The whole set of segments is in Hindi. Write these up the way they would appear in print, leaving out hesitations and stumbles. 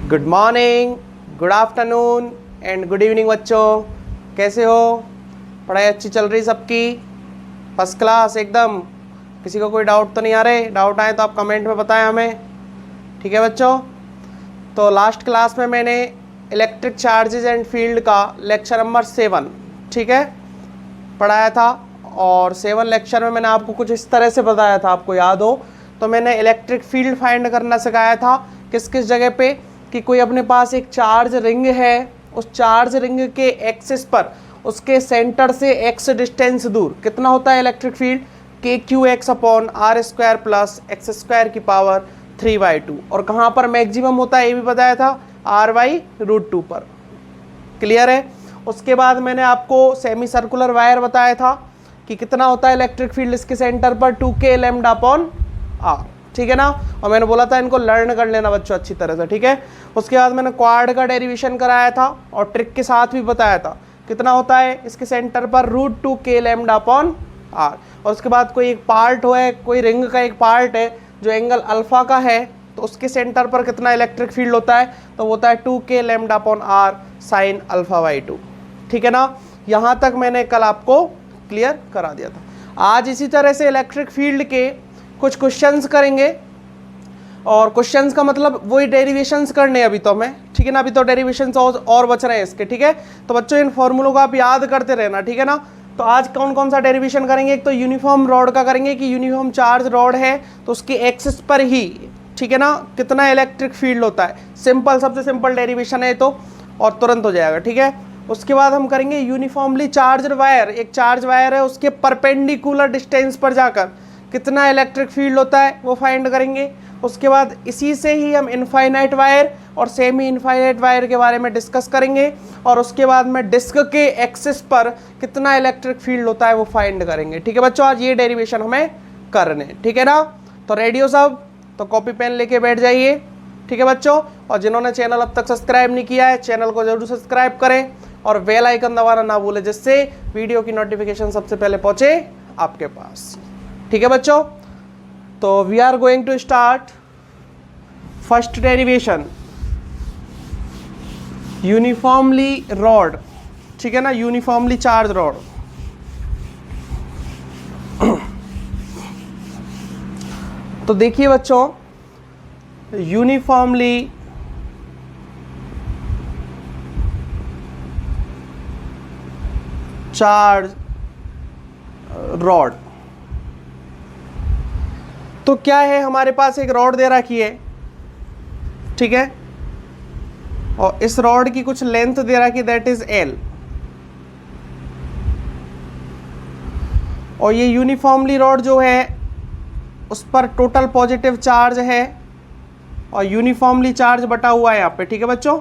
Good morning, good afternoon and good evening बच्चों। कैसे हो? पढ़ाई अच्छी चल रही सबकी? फर्स्ट क्लास एकदम। किसी को कोई डाउट तो नहीं आ रहे? डाउट आए तो आप कमेंट में बताएं हमें। ठीक है बच्चों। तो लास्ट क्लास में मैंने इलेक्ट्रिक चार्जेस एंड फील्ड का लेक्चर नंबर 7 ठीक है पढ़ाया था। और 7 लेक्चर में मैंने आपको कुछ इस तरह से बताया था, आपको याद हो तो मैंने इलेक्ट्रिक फील्ड फाइंड करना सिखाया था। किस किस जगह पे कि कोई अपने पास एक चार्ज रिंग है, उस चार्ज रिंग के एक्सिस पर उसके सेंटर से x डिस्टेंस दूर कितना होता है electric field, kqx/r² plus x² 3/2। और कहाँ पर मैक्सिमम होता है ये भी बताया था, r/√2 पर। क्लियर है? उसके बाद मैंने आपको सेमी सर्कुलर वायर बताया था कि कितना होता है इलेक्ट्रिक फील्ड इसके सेंटर पर, 2k λ/r। ठीक है ना। और मैंने बोला था इनको लर्न कर लेना बच्चों अच्छी तरह से। ठीक है। उसके बाद मैंने क्वाड का डेरिवेशन कराया था और ट्रिक के साथ भी बताया था कितना होता है इसके सेंटर पर, √2k λ/r। और उसके बाद कोई एक पार्ट हो है, कोई रिंग का एक पार्ट है जो एंगल अल्फा का है, तो उसके सेंटर पर कितना इलेक्ट्रिक फील्ड होता है, तो वो होता है 2k λ/r sin α/2। ठीक है ना। यहाँ तक मैंने कल आपको क्लियर करा दिया था। आज इसी तरह से इलेक्ट्रिक फील्ड के कुछ क्वेश्चंस करेंगे। और क्वेश्चंस का मतलब वही डेरिवेशंस करने अभी तो हमें। ठीक है ना। अभी तो डेरिवेशंस और बच रहे हैं इसके। ठीक है। तो बच्चों इन फॉर्मूलों को आप याद करते रहना। ठीक है ना। तो आज कौन कौन सा डेरिवेशन करेंगे? एक तो यूनिफॉर्म रॉड का करेंगे कि यूनिफॉर्म चार्ज रॉड है तो उसकी एक्सिस पर ही, ठीक है ना, कितना इलेक्ट्रिक फील्ड होता है। सिंपल, सबसे सिंपल डेरिवेशन है तो, और तुरंत हो जाएगा। ठीक है। उसके बाद हम करेंगे यूनिफॉर्मली चार्ज वायर, एक चार्ज वायर है उसके परपेंडिकुलर डिस्टेंस पर जाकर कितना इलेक्ट्रिक फील्ड होता है वो फाइंड करेंगे। उसके बाद इसी से ही हम इनफाइनाइट वायर और सेमी इनफाइनाइट वायर के बारे में डिस्कस करेंगे। और उसके बाद में डिस्क के एक्सिस पर कितना इलेक्ट्रिक फील्ड होता है वो फाइंड करेंगे। ठीक है बच्चों। आज ये डेरिवेशन हमें करने। ठीक है ना। तो रेडी हो सब? तो कॉपी पेन लेके बैठ जाइए। ठीक है बच्चों। और जिन्होंने चैनल अब तक सब्सक्राइब नहीं किया है, चैनल को जरूर सब्सक्राइब करें और बेल आइकन दबाना ना भूलें, जिससे वीडियो की नोटिफिकेशन सबसे पहले पहुंचे आपके पास। ठीक है बच्चों। तो we are going to start first derivation, uniformly rod. ठीक है ना। Uniformly charge rod. तो देखिए बच्चों, यूनिफॉर्मली चार्ज रॉड, तो क्या है, हमारे पास एक रॉड दे रखी है। ठीक है। और इस रॉड की कुछ लेंथ दे रखी है, दैट इज L। और ये यूनिफॉर्मली रॉड जो है उस पर टोटल पॉजिटिव चार्ज है और यूनिफॉर्मली चार्ज बटा हुआ है यहाँ पे। ठीक है बच्चों।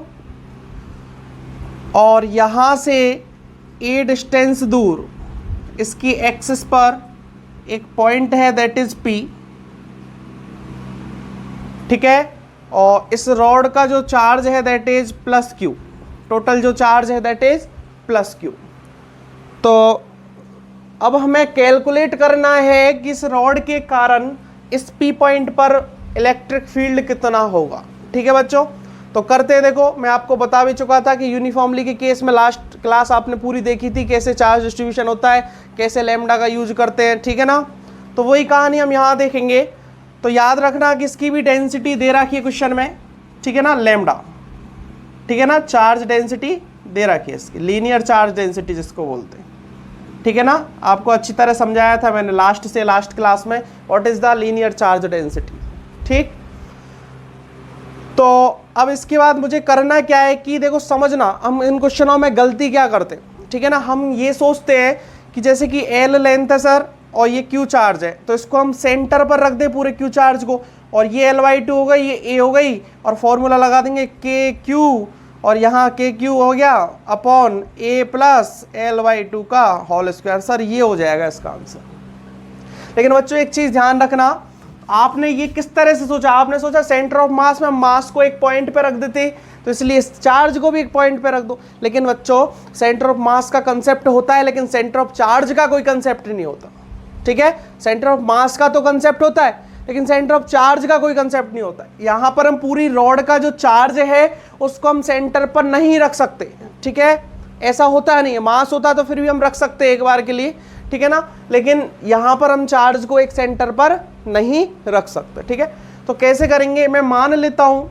और यहाँ से a डिस्टेंस दूर इसकी एक्सिस पर एक पॉइंट है, दैट इज P। ठीक है। और इस रॉड का जो चार्ज है दैट इज +Q। टोटल जो चार्ज है दैट इज +Q। तो अब हमें कैलकुलेट करना है कि इस रॉड के कारण इस P पॉइंट पर इलेक्ट्रिक फील्ड कितना होगा। ठीक है बच्चों। तो करते हैं। देखो, मैं आपको बता भी चुका था कि यूनिफॉर्मली के केस में लास्ट क्लास आपने पूरी देखी थी, कैसे चार्ज डिस्ट्रीब्यूशन होता है, कैसे लैम्डा का यूज करते हैं। ठीक है ना। तो वही कहानी हम यहाँ देखेंगे। तो याद रखना कि इसकी भी डेंसिटी दे रखी है क्वेश्चन में। ठीक है ना, लैम्डा। ठीक है ना। चार्ज डेंसिटी दे रखी है इसकी, लीनियर चार्ज डेंसिटी जिसको बोलते हैं। ठीक है ना। आपको अच्छी तरह समझाया था मैंने लास्ट क्लास में, what is the linear charge density. ठीक। तो अब इसके बाद मुझे करना क्या है कि देखो, समझना हम इन क्वेश्चनों में गलती क्या करते हैं। ठीक है ना। हम ये सोचते हैं कि जैसे कि L लेंथ है सर और ये Q चार्ज है, तो इसको हम सेंटर पर रख दें पूरे Q चार्ज को, और ये L/2 हो गई, ये A हो गई, और फॉर्मूला लगा देंगे KQ, और यहाँ KQ हो गया अपॉन A प्लस L/2 का होल स्क्वायर। सर ये हो जाएगा इसका आंसर। लेकिन बच्चों एक चीज ध्यान रखना, आपने ये किस तरह से सोचा? आपने सोचा सेंटर ऑफ मास में मास को एक पॉइंट पे रख देते, तो इसलिए इस चार्ज को भी एक पॉइंट पे रख दो। लेकिन बच्चों सेंटर ऑफ मास का कंसेप्ट होता है, लेकिन सेंटर ऑफ चार्ज का कोई कंसेप्ट नहीं होता। ठीक है। सेंटर ऑफ मास का तो कंसेप्ट होता है, लेकिन सेंटर ऑफ चार्ज का कोई कंसेप्ट नहीं होता। यहाँ पर हम पूरी रॉड का जो चार्ज है उसको हम सेंटर पर नहीं रख सकते, ठीक है, ऐसा होता नहीं है। मास होता तो फिर भी हम रख सकते एक बार के लिए, ठीक है ना, लेकिन यहाँ पर हम चार्ज को एक सेंटर पर नहीं रख सकते, ठीक है। तो कैसे करेंगे, मैं मान लेता हूँ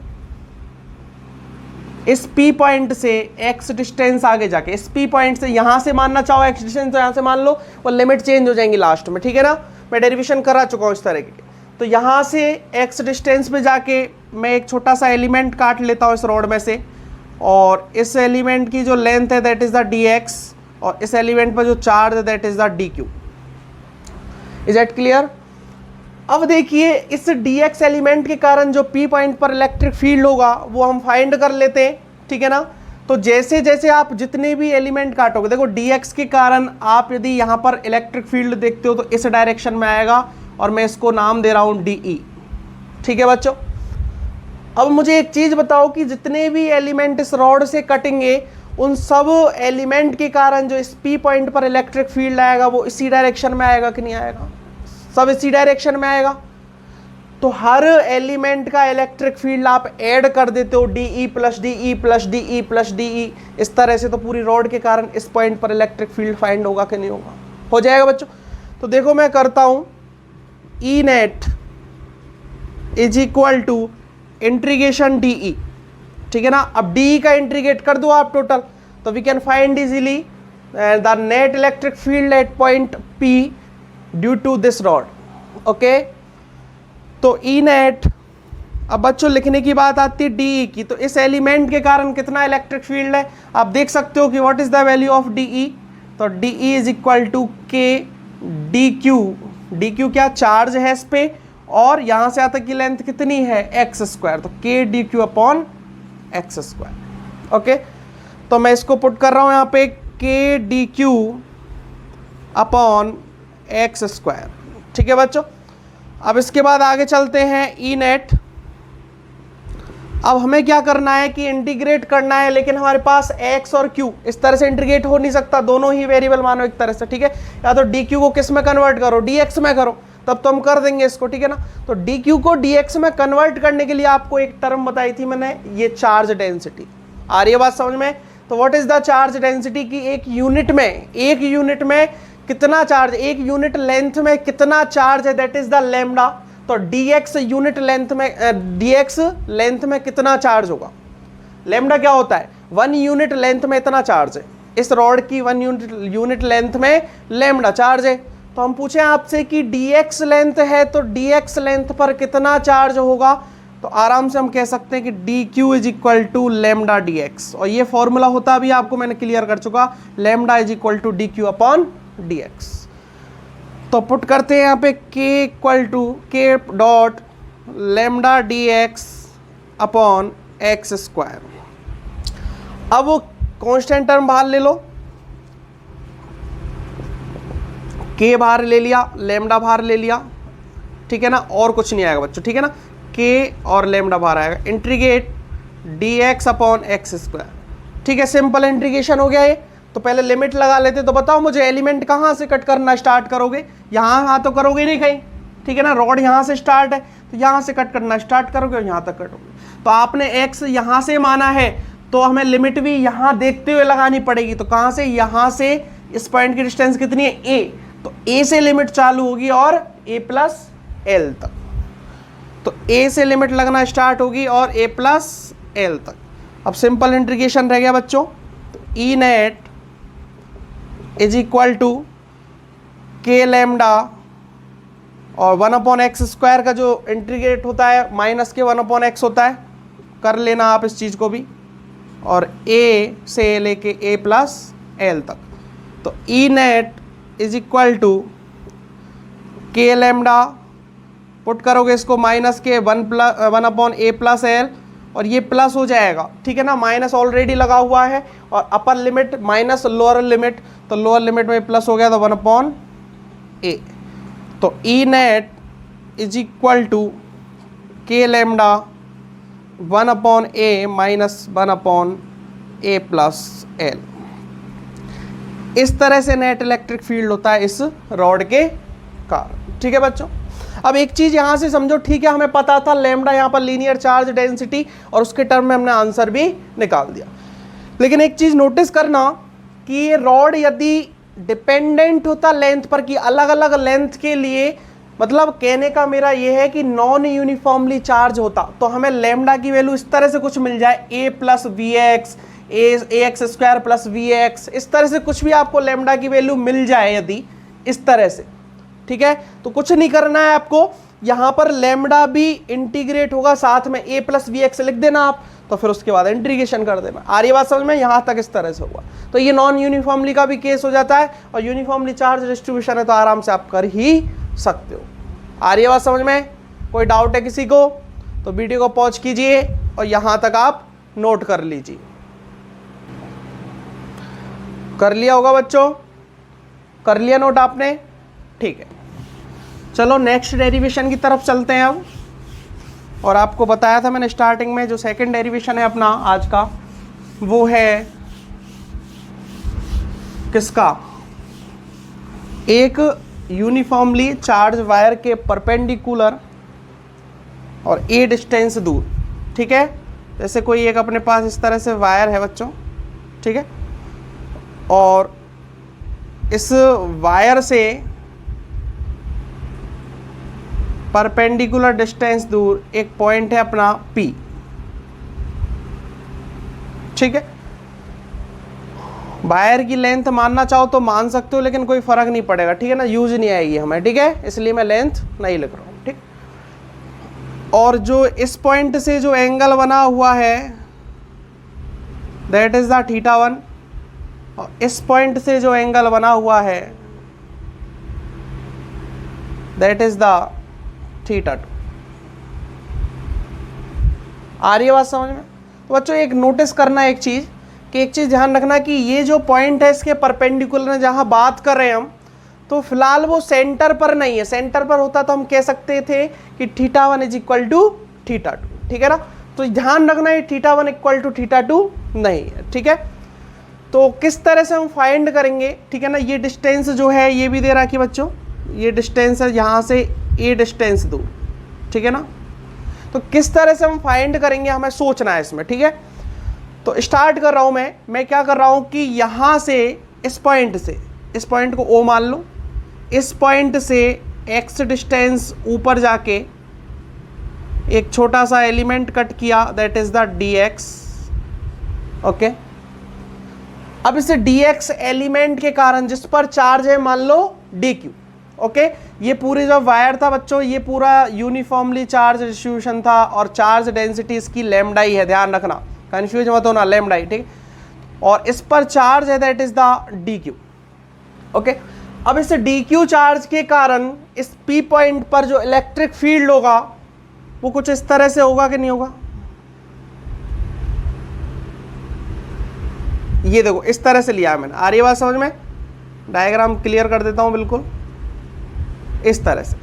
इस P पॉइंट से x डिस्टेंस आगे जाके, इस P पॉइंट से यहाँ से मानना चाहो x डिस्टेंस, तो यहाँ से मान लो, वो लिमिट चेंज हो जाएंगी लास्ट में, ठीक है ना, मैं डेरिवेशन करा चुका हूँ इस तरह की। तो यहाँ से x डिस्टेंस पे जाके मैं एक छोटा सा एलिमेंट काट लेता हूँ इस रोड में से, और इस एलिमेंट की जो लेंथ है दैट इज द dx, और इस एलिमेंट पर जो चार्ज है that is the dq। Is that clear? अब देखिए इस dx एलिमेंट के कारण जो P पॉइंट पर इलेक्ट्रिक फील्ड होगा वो हम फाइंड कर लेते हैं, ठीक है ना। तो जैसे जैसे आप जितने भी एलिमेंट काटोगे, देखो dx के कारण आप यदि यहाँ पर इलेक्ट्रिक फील्ड देखते हो तो इस डायरेक्शन में आएगा, और मैं इसको नाम दे रहा हूँ dE, ठीक है बच्चों। अब मुझे एक चीज़ बताओ कि जितने भी एलिमेंट इस रॉड से कटेंगे उन सब एलिमेंट के कारण जो इस P पॉइंट पर इलेक्ट्रिक फील्ड आएगा वो इसी डायरेक्शन में आएगा कि नहीं आएगा? सब इसी डायरेक्शन में आएगा। तो हर एलिमेंट का इलेक्ट्रिक फील्ड आप ऐड कर देते हो, dE plus DE plus DE plus DE, इस तरह से तो पूरी रॉड के कारण इस पॉइंट पर इलेक्ट्रिक फील्ड फाइंड होगा कि नहीं होगा? हो जाएगा बच्चों। तो देखो मैं करता हूँ E net is equal to integration DE, ठीक है ना। अब DE का इंटीग्रेट कर दो आप टोटल, तो we can find easily the net electric field at point P due to this rod, okay. तो E नेट, अब बच्चों लिखने की बात आती है DE की, तो इस एलिमेंट के कारण कितना इलेक्ट्रिक फील्ड है आप देख सकते हो कि what is the value of DE। तो DE is equal to K DQ, DQ क्या चार्ज है इस पे, और यहां से आता की लेंथ कितनी है x स्क्वायर, तो K DQ upon x square, okay. तो मैं इसको पुट कर रहा हूं यहाँ पे K DQ upon x square, ठीक है बच्चों। अब इसके बाद आगे चलते हैं E नेट। अब हमें क्या करना है कि इंटीग्रेट करना है, लेकिन हमारे पास x और q इस तरह से इंटीग्रेट हो नहीं सकता, दोनों ही वेरिएबल मानो एक तरह से, ठीक है। या तो dq को किस में कन्वर्ट करो, dx में करो, तब तो हम कर देंगे इसको, ठीक है ना। तो dq को dx में कन्वर्ट करने के लिए आपको एक टर्म बताई थी मैंने, ये चार्ज डेंसिटी। आ रही है बात समझ में? तो what is the charge density की एक यूनिट में कितना चार्ज, एक यूनिट लेंथ में कितना चार्ज है, दैट इज द लैम्डा। तो dx यूनिट लेंथ में dx लेंथ में कितना चार्ज होगा, लैम्डा क्या होता है, 1 यूनिट लेंथ में इतना चार्ज है, इस रॉड की 1 यूनिट लेंथ में लैम्डा चार्ज है। तो हम पूछे आपसे कि dx लेंथ है तो dx लेंथ पर कितना चार्ज होगा, तो आराम से हम कह सकते हैं कि dq is equal to lambda dx, और ये फॉर्मूला होता भी आपको मैंने क्लियर कर चुका, lambda is equal to dq upon dx। तो पुट करते हैं यहाँ पे k equal to k dot lambda dx upon x square. अब वो कांस्टेंट टर्म बाहर ले लो, k बाहर ले लिया, लैम्डा बाहर ले लिया, ठीक है ना, और कुछ नहीं आएगा बच्चों, ठीक है ना, k और लैम्डा बाहर आएगा, integrate dx upon x square, ठीक है। सिंपल इंटीग्रेशन हो गया ये। तो पहले लिमिट लगा लेते। तो बताओ मुझे एलिमेंट कहाँ से कट करना स्टार्ट करोगे, यहाँ तो करोगे नहीं कहीं, ठीक है ना, रॉड यहाँ से स्टार्ट है तो यहाँ से कट करना स्टार्ट करोगे और यहाँ तक कटोगे। तो आपने x यहाँ से माना है तो हमें लिमिट भी यहाँ देखते हुए लगानी पड़ेगी। तो कहाँ से, यहाँ से इस पॉइंट की डिस्टेंस कितनी है a, तो a से लिमिट चालू होगी और a प्लस l तक। तो a से लिमिट लगना स्टार्ट होगी और a प्लस l तक। अब सिंपल इंटीग्रेशन रह गया बच्चों। तो E net is equal to k lambda और 1 अपॉन एक्स स्क्वायर का जो इंटीग्रेट होता है माइनस के 1 अपॉन एक्स होता है, कर लेना आप इस चीज़ को भी, और a से लेके a प्लस l तक। तो E net is equal to k lambda, put करोगे इसको माइनस के 1 अपॉन a प्लस l, और ये प्लस हो जाएगा, ठीक है ना, माइनस ऑलरेडी लगा हुआ है, और upper limit minus lower limit, तो लोअर लिमिट में प्लस हो गया तो 1 अपॉन a। तो E net is equal to k lambda 1 upon a minus 1 upon a plus l। इस तरह से नेट इलेक्ट्रिक फील्ड होता है इस रॉड के कारण। ठीक है बच्चों, अब एक चीज यहां से समझो, ठीक है, हमें पता था लैम्डा यहां पर लीनियर चार्ज डेंसिटी, और उसके टर्म में हमने आंसर भी निकाल दिया। लेकिन एक चीज नोटिस करना कि ये रॉड यदि डिपेंडेंट होता लेंथ पर, कि अलग अलग लेंथ के लिए, मतलब कहने का मेरा ये है कि नॉन यूनिफॉर्मली चार्ज होता, तो हमें लैम्डा की वैल्यू इस तरह से कुछ मिल जाए, a plus v x, a x square plus v x, इस तरह से कुछ भी आपको लैम्डा की वैल्यू मिल जाए यदि इस तरह से, ठीक है, तो कुछ नहीं करना है आपको, यहां पर लैम्डा भी इंटीग्रेट होगा, साथ में a प्लस वी एक्स लिख देना आप, तो फिर उसके बाद इंटीग्रेशन कर देना। आ रही बात समझ में? यहां तक इस तरह से होगा, तो ये नॉन यूनिफॉर्मली का भी केस हो जाता है, और यूनिफॉर्मली चार्ज डिस्ट्रीब्यूशन है तो आराम से आप कर ही सकते हो। आ रही बात समझ में? कोई डाउट है किसी को तो वीडियो को पॉज कीजिए और यहां तक आप नोट कर लीजिए। कर लिया होगा बच्चों? कर लिया नोट आपने? ठीक है, चलो नेक्स्ट डेरिवेशन की तरफ चलते हैं अब। और आपको बताया था मैंने स्टार्टिंग में, जो सेकंड डेरिवेशन है अपना आज का, वो है किसका? एक यूनिफॉर्मली चार्ज वायर के परपेंडिकुलर और ए डिस्टेंस दूर। ठीक है, जैसे कोई एक अपने पास इस तरह से वायर है बच्चों, ठीक है, और इस वायर से परपेंडिकुलर डिस्टेंस दूर एक पॉइंट है अपना P। ठीक है, वायर की लेंथ मानना चाहो तो मान सकते हो, लेकिन कोई फर्क नहीं पड़ेगा, ठीक है ना, यूज नहीं आएगी हमें, ठीक है, इसलिए मैं लेंथ नहीं लिख रहा हूं। ठीक, और जो इस पॉइंट से जो एंगल बना हुआ है दैट इज द θ1, और इस पॉइंट से जो एंगल बना हुआ है दैट इज द θ2। आ रही है बात समझ में? तो बच्चों एक नोटिस करना एक चीज, कि एक चीज ध्यान रखना कि ये जो पॉइंट है इसके परपेंडिकुलर में जहां बात कर रहे हैं हम, तो फिलहाल वो सेंटर पर नहीं है। सेंटर पर होता तो हम कह सकते थे कि θ1 इज इक्वल टू θ2, ठीक है ना, तो ध्यान रखना है θ1 इक्वल टू θ2 नहीं है। ठीक है, तो किस तरह से हम फाइंड करेंगे? ठीक है ना, ये डिस्टेंस जो है ये भी दे रहा कि बच्चों ये डिस्टेंस है यहाँ से ए डिस्टेंस दूर, ठीक है ना, तो किस तरह से हम फाइंड करेंगे हमें सोचना है इसमें। ठीक है, तो स्टार्ट कर रहा हूं मैं क्या कर रहा हूं कि यहां से इस पॉइंट से, इस पॉइंट को O मान लो, इस पॉइंट से x डिस्टेंस ऊपर जाके एक छोटा सा एलिमेंट कट किया, that is the dx। Okay, अब इस dx एलिमेंट के कारण जिस पर चार्ज है मान लो dq। ओके, ये पूरी जो वायर था बच्चों, ये पूरा यूनिफॉर्मली चार्ज डिस्ट्रीब्यूशन था, और चार्ज डेंसिटी इसकी लैम्डा ही है, ध्यान रखना, कंफ्यूज मत होना, लैम्डा ही, ठीक, और इस पर चार्ज है that is the dq। Okay, अब इस dq चार्ज के कारण इस p पॉइंट पर जो इलेक्ट्रिक फील्ड होगा वो कुछ इस तरह से होगा कि नहीं होगा? ये देखो इस तरह से लिया है मैंने, आ रही है बात समझ में? डायग्राम क्लियर कर देता हूं बिल्कुल इस तरह से,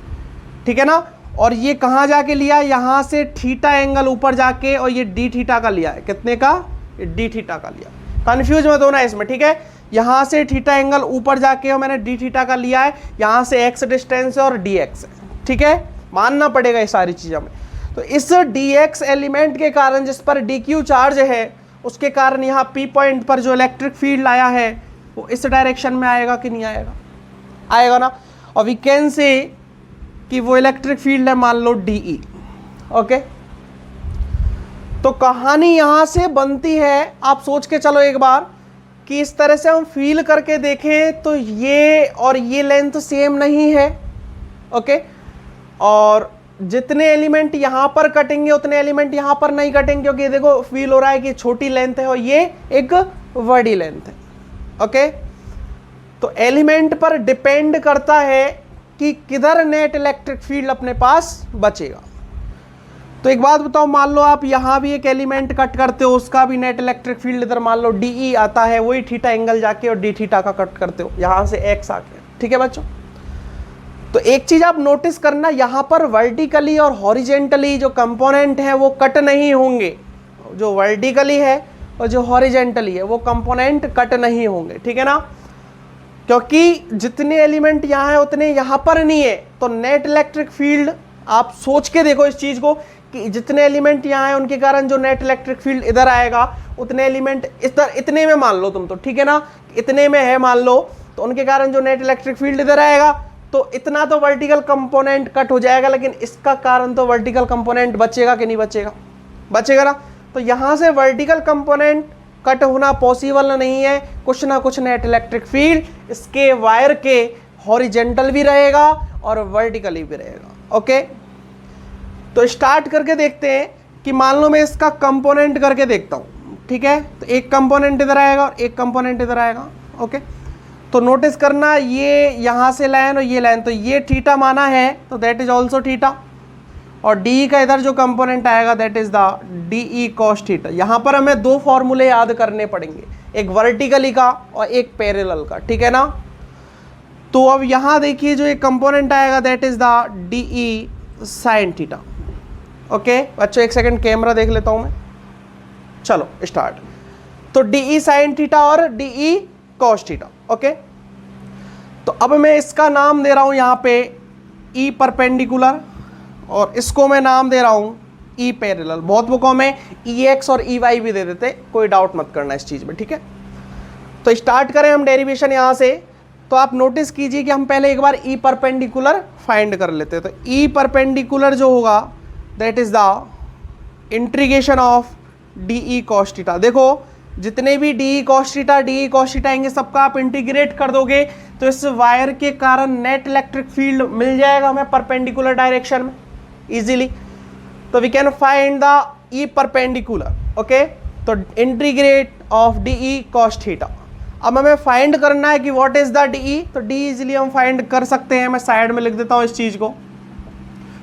ठीक है ना, और ये कहां जाके लिया? यहां से थीटा एंगल ऊपर जाके, और ये डी थीटा का लिया है, कितने का? डी थीटा का लिया, कंफ्यूज मत होना इसमें, ठीक है, यहां से थीटा एंगल ऊपर जाके और मैंने डी थीटा का लिया है, यहां से एक्स डिस्टेंस है और डी एक्स है, ठीक है, मानना पड़ेगा ये सारी चीजें हमें। तो इस डी एक्स एलिमेंट के कारण जिस पर डी क्यू चार्ज है, उसके कारण यहाँ पी पॉइंट पर जो इलेक्ट्रिक फील्ड आया है वो इस डायरेक्शन में आएगा कि नहीं आएगा? आएगा ना, और वी कैन से कि वो इलेक्ट्रिक फील्ड है मान लो DE। ओके, तो कहानी यहां से बनती है, आप सोच के चलो एक बार कि इस तरह से हम फील करके देखें तो ये और ये लेंथ सेम नहीं है। ओके, और जितने एलिमेंट यहां पर कटेंगे उतने एलिमेंट यहां पर नहीं कटेंगे, क्योंकि देखो फील हो रहा है कि छोटी लेंथ है और ये एक बड़ी लेंथ है। ओके, तो एलिमेंट पर डिपेंड करता है कि किधर नेट इलेक्ट्रिक फील्ड अपने पास बचेगा। तो एक बात बताओ, मान लो आप यहां भी एक एलिमेंट कट करते हो, उसका भी नेट इलेक्ट्रिक फील्ड इधर मान लो DE आता है, वही थीटा एंगल जाके और डी थीटा का कट करते हो यहां से x आके, ठीक है बच्चों। तो एक चीज आप नोटिस करना, यहां पर वर्टिकली और हॉरिजेंटली जो कंपोनेंट है वो कट नहीं होंगे, जो वर्टिकली है और जो हॉरिजेंटली है वो कंपोनेंट कट नहीं होंगे, ठीक है ना, क्योंकि जितने एलिमेंट यहाँ है उतने यहाँ पर नहीं है, तो नेट इलेक्ट्रिक फील्ड आप सोच के देखो इस चीज को कि जितने एलिमेंट यहाँ है उनके कारण जो नेट इलेक्ट्रिक फील्ड इधर आएगा उतने एलिमेंट इधर, इतने में मान लो तुम, तो ठीक है ना, इतने में है मान लो, तो उनके कारण जो नेट इलेक्ट्रिक फील्ड इधर आएगा, तो इतना तो वर्टिकल कंपोनेंट कट हो जाएगा, लेकिन इसका कारण तो वर्टिकल कंपोनेंट बचेगा कि नहीं बचेगा, बचेगा ना। तो यहाँ से वर्टिकल कंपोनेंट कट होना पॉसिबल नहीं है, कुछ ना कुछ नेट इलेक्ट्रिक फील्ड इसके वायर के हॉरिजेंटल भी रहेगा और वर्टिकली भी रहेगा। ओके, तो स्टार्ट करके देखते हैं कि मान लो मैं इसका कंपोनेंट करके देखता हूँ, ठीक है। तो एक कंपोनेंट इधर आएगा और एक कंपोनेंट इधर आएगा। ओके, तो नोटिस करना ये यहाँ से लाइन और ये लाइन, तो ये थीटा माना है तो दैट इज ऑल्सो थीटा, और डी का इधर जो कंपोनेंट आएगा that is the d E cos theta. यहाँ पर हमें दो फॉर्मूले याद करने पड़ेंगे, एक वर्टिकली का और एक पैरेलल का, ठीक है ना। तो अब यहाँ देखिए जो एक कंपोनेंट आएगा that is the d E sine theta. Okay बच्चों, एक सेकंड कैमरा देख लेता हूँ मैं, चलो स्टार्ट। तो डी ई साइन थीटा और D E cos theta. Okay, तो अब मैं इसका नाम दे रहा हूँ यहाँ पे ई परपेंडिकुलर, और इसको मैं नाम दे रहा हूँ ई पैरेलल। बहुत बुकों में ई एक्स और ई वाई भी दे देते, कोई डाउट मत करना इस चीज़ में, ठीक है। तो स्टार्ट करें हम डेरिवेशन यहाँ से। तो आप नोटिस कीजिए कि हम पहले एक बार ई परपेंडिकुलर फाइंड कर लेते हैं। तो ई परपेंडिकुलर जो होगा that is the integration of d E cos theta. देखो जितने भी डी ई कॉस थीटा आएंगे सबका आप इंटीग्रेट कर दोगे तो इस वायर के कारण नेट इलेक्ट्रिक फील्ड मिल जाएगा हमें परपेंडिकुलर डायरेक्शन में इजीली। तो we can find the E perpendicular. Okay, तो integrate of d E cos theta. अब हमें फाइंड करना है कि what is the d E, तो डी इजीली हम फाइंड कर सकते हैं। मैं साइड में लिख देता हूं इस चीज को,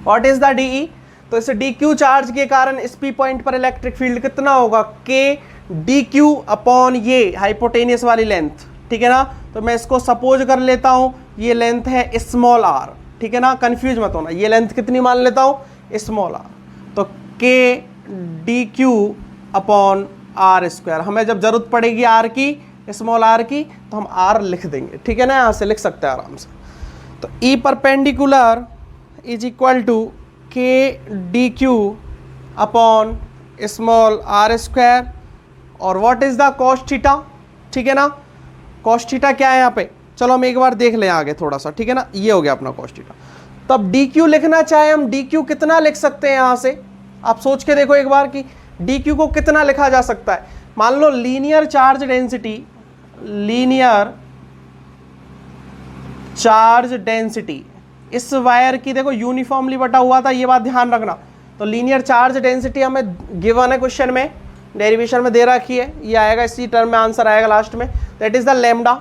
what is the d E. तो इस डी क्यू चार्ज के कारण इस पी पॉइंट पर इलेक्ट्रिक फील्ड कितना होगा, के डी क्यू अपॉन ये हाइपोटेनियस वाली लेंथ, ठीक है ना। तो मैं इसको सपोज कर लेता हूं ये लेंथ है स्मॉल आर, ठीक है ना, कंफ्यूज मत होना, ये लेंथ कितनी मान लेता हूं स्मॉल आर। तो k d q upon r square, हमें जब जरूरत पड़ेगी आर की, स्मॉल आर की, तो हम आर लिख देंगे, ठीक है ना, यहाँ से लिख सकते हैं आराम से। तो ई perpendicular is equal to k d q upon small r square, और what is the cos theta, ठीक है ना। कॉस थीटा क्या है यहाँ पे, चलो हम एक बार देख लें आगे थोड़ा सा, ठीक है ना। ये हो गया अपना कॉस थीटा। तो अब डी क्यू लिखना चाहे हम, डी क्यू कितना लिख सकते हैं यहाँ से, आप सोच के देखो एक बार कि डी क्यू को कितना लिखा जा सकता है। मान लो लीनियर चार्ज डेंसिटी इस वायर की देखो यूनिफॉर्मली बटा हुआ था, ये बात ध्यान रखना। तो लीनियर चार्ज डेंसिटी हमें गिवन है क्वेश्चन में, डेरिवेशन में दे रखी है, ये आएगा इसी टर्म में, आंसर आएगा लास्ट में, दैट इज द लैम्डा।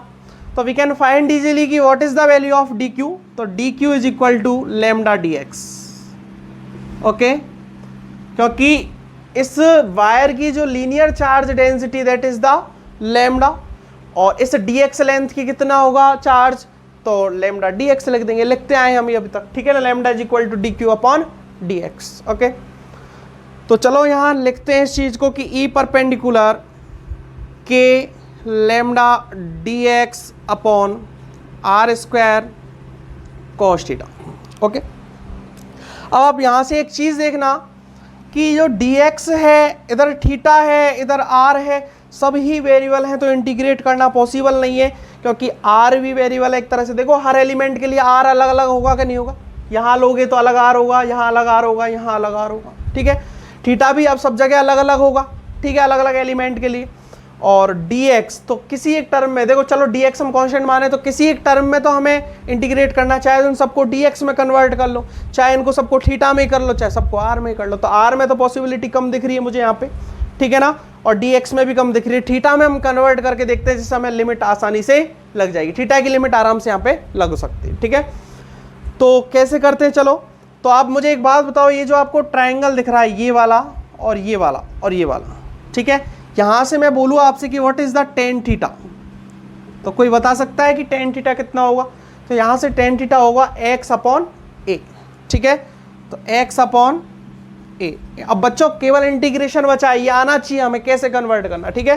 तो वी कैन फाइंड इजीली कि what is the value of d q. तो d q is equal to lambda d x. Okay, क्योंकि इस वायर की जो linear charge density that is the lambda, और इस डी एक्स लेंथ की कितना होगा चार्ज, तो लैम्डा डी एक्स लिख देंगे, लिखते आए हम अभी तक, ठीक है ना। Lambda is equal to d q upon d x. Okay, तो चलो यहाँ लिखते हैं इस चीज को कि e perpendicular k lambda d x upon r square cos theta. Okay, अब आप यहाँ से एक चीज देखना कि जो डी एक्स है, इधर थीटा है, इधर आर है, सभी वेरिएबल हैं, तो इंटीग्रेट करना पॉसिबल नहीं है, क्योंकि आर भी वेरिएबल है एक तरह से। देखो हर एलिमेंट के लिए आर अलग अलग होगा कि नहीं होगा, यहाँ लोगे तो अलग आर होगा, यहाँ अलग आर होगा, यहाँ अलग आर होगा, ठीक है। थीटा भी अब सब जगह अलग अलग होगा, ठीक है, अलग अलग एलिमेंट के लिए। और dx तो किसी एक टर्म में, देखो चलो dx हम कांस्टेंट माने, तो किसी एक टर्म में तो हमें इंटीग्रेट करना, चाहे उन सबको dx में कन्वर्ट कर लो, चाहे इनको सबको थीटा में कर लो, चाहे सबको r में कर लो। तो r में तो पॉसिबिलिटी कम दिख रही है मुझे यहाँ पे, ठीक है ना, और dx में भी कम दिख रही है। थीटा में हम कन्वर्ट करके देखते हैं जिससे हमें लिमिट आसानी से लग जाएगी, थीटा की लिमिट आराम से यहाँ पे लग सकती है, ठीक है। तो कैसे करते हैं, चलो। तो आप मुझे एक बात बताओ, ये जो आपको ट्राइंगल दिख रहा है, ये वाला और ये वाला और ये वाला, ठीक है, यहाँ से मैं बोलूँ आपसे कि what is the tan theta, तो कोई बता सकता है कि टेन थीटा कितना होगा। तो यहाँ से टेन थीटा होगा x अपॉन ए, ठीक है। तो x अपॉन ए। अब बच्चों केवल इंटीग्रेशन बचा है, ये आना चाहिए हमें कैसे कन्वर्ट करना, ठीक है।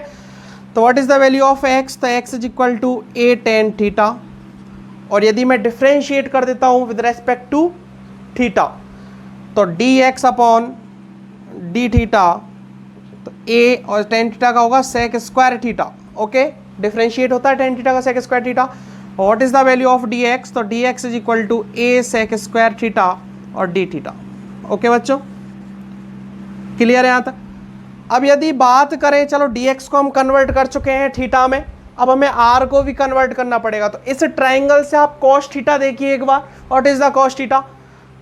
तो what is the value of x, तो x is equal to a tan theta, और यदि मैं डिफ्रेंशिएट कर देता हूं विद रेस्पेक्ट टू थीटा तो dx अपॉन डी थीटा, तो a और tan थीटा का होगा sec square theta. Okay, differentiate होता है tan थीटा का sec square theta. What is the value of dx, तो dx is equal to a sec square theta और d थीटा। ओके बच्चों, क्लियर है यहाँ तक। अब यदि बात करें, चलो dx को हम कन्वर्ट कर चुके हैं थीटा में, अब हमें r को भी कन्वर्ट करना पड़ेगा। तो इस ट्राइंगल से आप cos थीटा देखिए एक बार, what is the cos theta,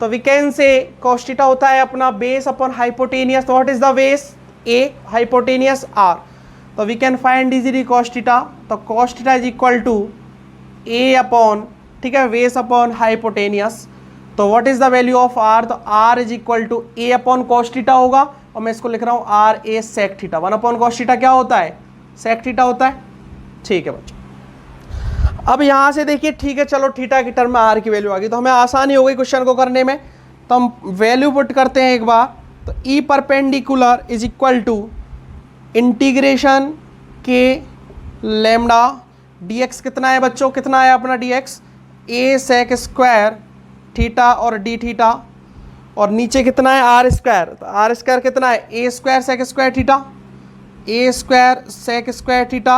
तो we can say cos theta होता है अपना बेस अपॉन हाइपोटेनियस, तो what is the base a, hypotenuse r, तो we can find easily cos theta, तो cos theta is equal to a upon, ठीक है, बेस अपॉन हाइपोटेनियस, तो what is the value of r, तो r is equal to a upon cos theta होगा, और मैं इसको लिख रहा हूँ r a sec theta, 1 upon cos theta क्या होता है, सेक थीटा होता है। ठीक है बच्चों, अब यहाँ से देखिए, ठीक है चलो थीटा की टर्म में आर की वैल्यू आ गई, तो हमें आसानी हो गई क्वेश्चन को करने में। तो हम वैल्यू पुट करते हैं एक बार, तो ई perpendicular is equal to integration k lambda d x, कितना है बच्चों, कितना है अपना d x, a sec square theta और डी थीटा, और नीचे कितना है आर स्क्वायर, तो आर स्क्वायर कितना है a square sec square theta, a square sec square theta,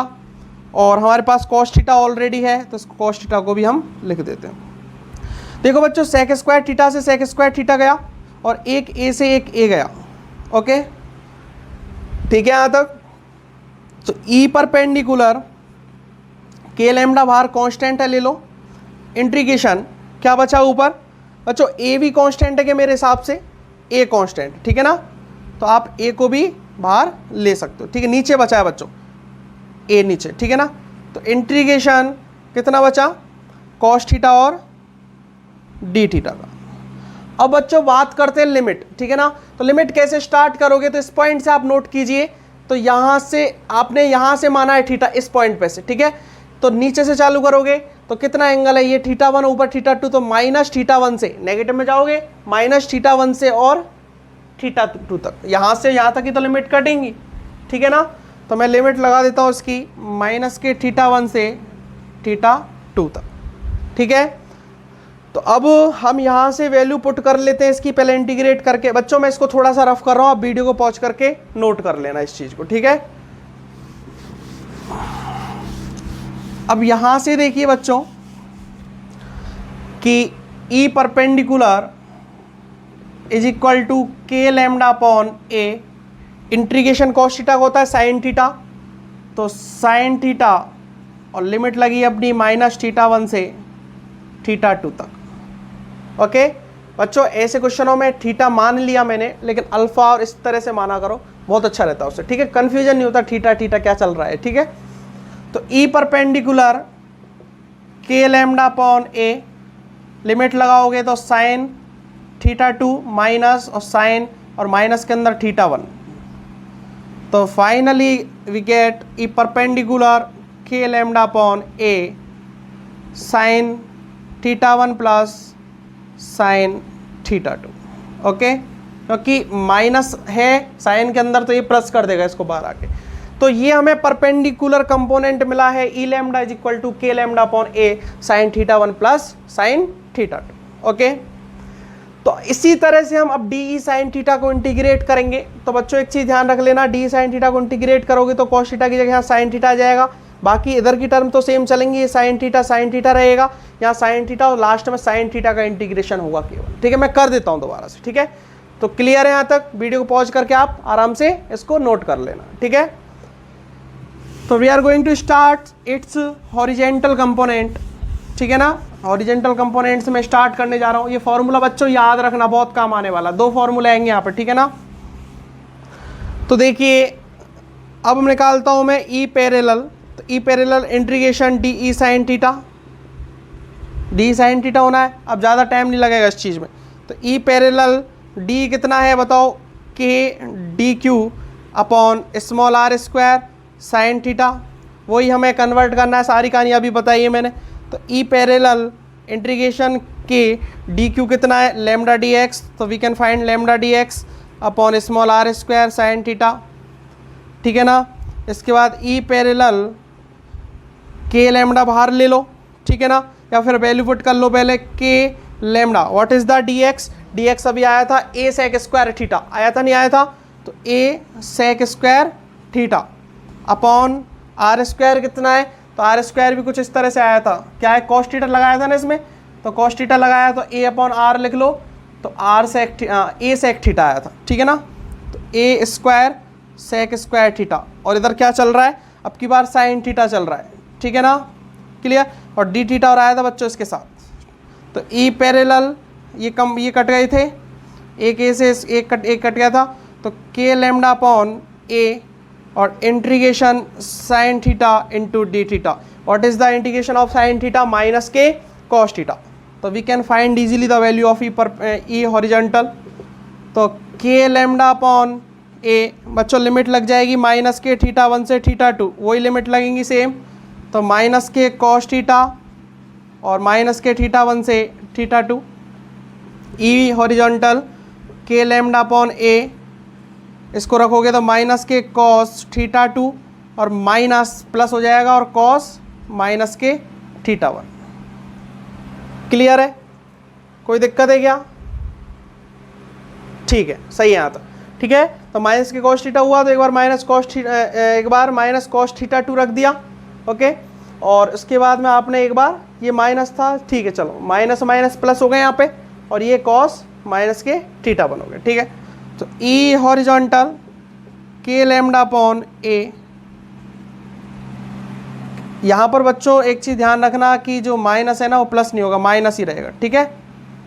और हमारे पास cos थीटा ऑलरेडी है, तो इसको cos थीटा को भी हम लिख देते हैं। देखो बच्चों, सेक स्क्वायर थीटा से सेक स्क्वायर थीटा गया, और एक ए से एक ए गया। ओके, ठीक है यहाँ तक। तो ई परपेंडिकुलर के लैम्डा बाहर कांस्टेंट है, ले लो, इंटीग्रेशन क्या बचा ऊपर बच्चों, ए भी कांस्टेंट है कि मेरे हिसाब से ए कांस्टेंट, ठीक है ना, तो आप ए को भी बाहर ले सकते हो। ठीक है, नीचे बचा है बच्चों ए नीचे, ठीक है ना, तो इंटीग्रेशन कितना बचा, cos थीटा और डी थीटा का। अब बच्चों बात करते हैं लिमिट, ठीक है ना, तो लिमिट कैसे स्टार्ट करोगे, तो इस पॉइंट से आप नोट कीजिए, तो यहाँ से आपने यहाँ से माना है थीटा इस पॉइंट पे से, ठीक है, तो नीचे से चालू करोगे तो कितना एंगल है ये, थीटा 1 ऊपर थीटा 2, तो माइनस थीटा 1 से नेगेटिव में जाओगे, माइनस थीटा 1 से और थीटा 2 तक, यहाँ से यहाँ तक ही तो लिमिट कटेंगी, ठीक है ना, तो मैं लिमिट लगा देता हूँ इसकी माइनस के थीटा 1 से थीटा 2 तक। ठीक है, तो अब हम यहाँ से वैल्यू पुट कर लेते हैं इसकी, पहले इंटीग्रेट करके। बच्चों मैं इसको थोड़ा सा रफ कर रहा हूँ, आप वीडियो को पॉज करके नोट कर लेना इस चीज़ को, ठीक है। अब यहाँ से देखिए बच्चों कि e perpendicular is equal to k lambda upon a, integration cos theta का होता है sin थीटा, तो sin थीटा और लिमिट लगी अपनी माइनस थीटा 1 से थीटा 2 तक। ओके बच्चों, ऐसे क्वेश्चनों में थीटा मान लिया मैंने, लेकिन अल्फा और इस तरह से माना करो, बहुत अच्छा रहता है उससे, ठीक है, कंफ्यूजन नहीं होता थीटा थीटा क्या चल रहा है। ठीक है, तो ई perpendicular k lambda upon a, limit लगाओगे तो साइन थीटा 2 माइनस और साइन और माइनस के अंदर थीटा 1, तो finally we get E perpendicular k lambda upon a sine theta 1 plus sine theta 2। Okay, क्योंकि माइनस है साइन के अंदर तो ये प्लस कर देगा इसको बाहर आके, तो ये हमें परपेंडिकुलर कंपोनेंट मिला है E lambda is equal to k lambda upon a sine theta 1 plus sine theta 2। Okay, तो इसी तरह से हम अब डी ई साइन थीटा को इंटीग्रेट करेंगे। तो बच्चों एक चीज़ ध्यान रख लेना, डी साइन थीटा को इंटीग्रेट करोगे तो cos थीटा की जगह यहाँ साइन थीटा आ जाएगा, बाकी इधर की टर्म तो सेम चलेंगी, ये साइन थीटा रहेगा, यहाँ साइन थीटा और लास्ट में साइन थीटा का इंटीग्रेशन होगा केवल। ठीक है, मैं कर देता हूँ दोबारा से। ठीक है, तो क्लियर है यहाँ तक, वीडियो को पॉज करके आप आराम से इसको नोट कर लेना। ठीक है, तो we are going to start its horizontal component. ठीक है ना, हॉरिजेंटल कंपोनेंट से मैं स्टार्ट करने जा रहा हूँ। ये फॉर्मूला बच्चों याद रखना, बहुत काम आने वाला, 2 फॉर्मूले आएंगे यहाँ पर। ठीक है ना, तो देखिए अब मैं निकालता हूँ मैं ई पैरेलल, तो E parallel integration D E sine theta, D sine theta होना है, अब ज़्यादा टाइम नहीं लगेगा इस चीज़ में। तो ई पैरेलल डी कितना है बताओ, k d q upon small r square sine theta, वही हमें कन्वर्ट करना है, सारी कहानी अभी बताई है मैंने। तो E parallel integration k d q कितना है, लैम्डा डी एक्स, तो we can find lambda d x upon small r square sine theta. ठीक है ना, इसके बाद ई पैरेलल के लैम्डा बाहर ले लो, ठीक है ना, या फिर वैल्यू पुट कर लो पहले के lambda. What is the D x अभी आया था ए सेक स्क्वायर थीटा, आया था नहीं आया था, तो a sec square theta upon r square कितना है, तो आर स्क्वायर भी कुछ इस तरह से आया था, क्या है कॉस थीटा लगाया था ना इसमें, तो कॉस थीटा लगाया तो ए अपॉन आर लिख लो, तो are sec A sec theta आया था, ठीक है ना, तो ए स्क्वायर सेक स्क्वायर थीटा, और इधर क्या चल रहा है अब की बार साइन थीटा चल रहा है, ठीक है ना, क्लियर, और डी थीटा और आया था बच्चों इसके साथ, तो ई पैरेलल ये कट गए थे, एक ए से एक कट गया था, तो के लैम्डा अपॉन ए और integration sine theta into d theta. What is the integration of sine theta minus के कॉस थीटा, तो we can find easily the value of E horizontal, तो के लैम्डा अपॉन ए बच्चों लिमिट लग जाएगी माइनस के थीटा 1 से थीटा 2, वही लिमिट लगेंगी सेम, तो माइनस के कॉस थीटा और माइनस के थीटा 1 से थीटा 2, ई हॉरिजॉन्टल के लैम्डा अपॉन ए, इसको रखोगे तो माइनस के कॉस थीटा 2 और माइनस प्लस हो जाएगा और कॉस माइनस के थीटा 1। क्लियर है, कोई दिक्कत है क्या? ठीक है, सही है यहाँ तक, ठीक है, तो माइनस के कॉस थीटा हुआ तो एक बार माइनस कॉस थीटा 2 रख दिया, ओके, और उसके बाद में आपने एक बार ये माइनस था, ठीक है, चलो माइनस माइनस प्लस हो गए यहाँ पे, और ये कॉस माइनस के थीटा 1 हो गए, ठीक है, तो ई हॉरिजॉन्टल के लैम्डा अपॉन ए, यहाँ पर बच्चों एक चीज़ ध्यान रखना कि जो माइनस है ना वो प्लस नहीं होगा, माइनस ही रहेगा, ठीक है,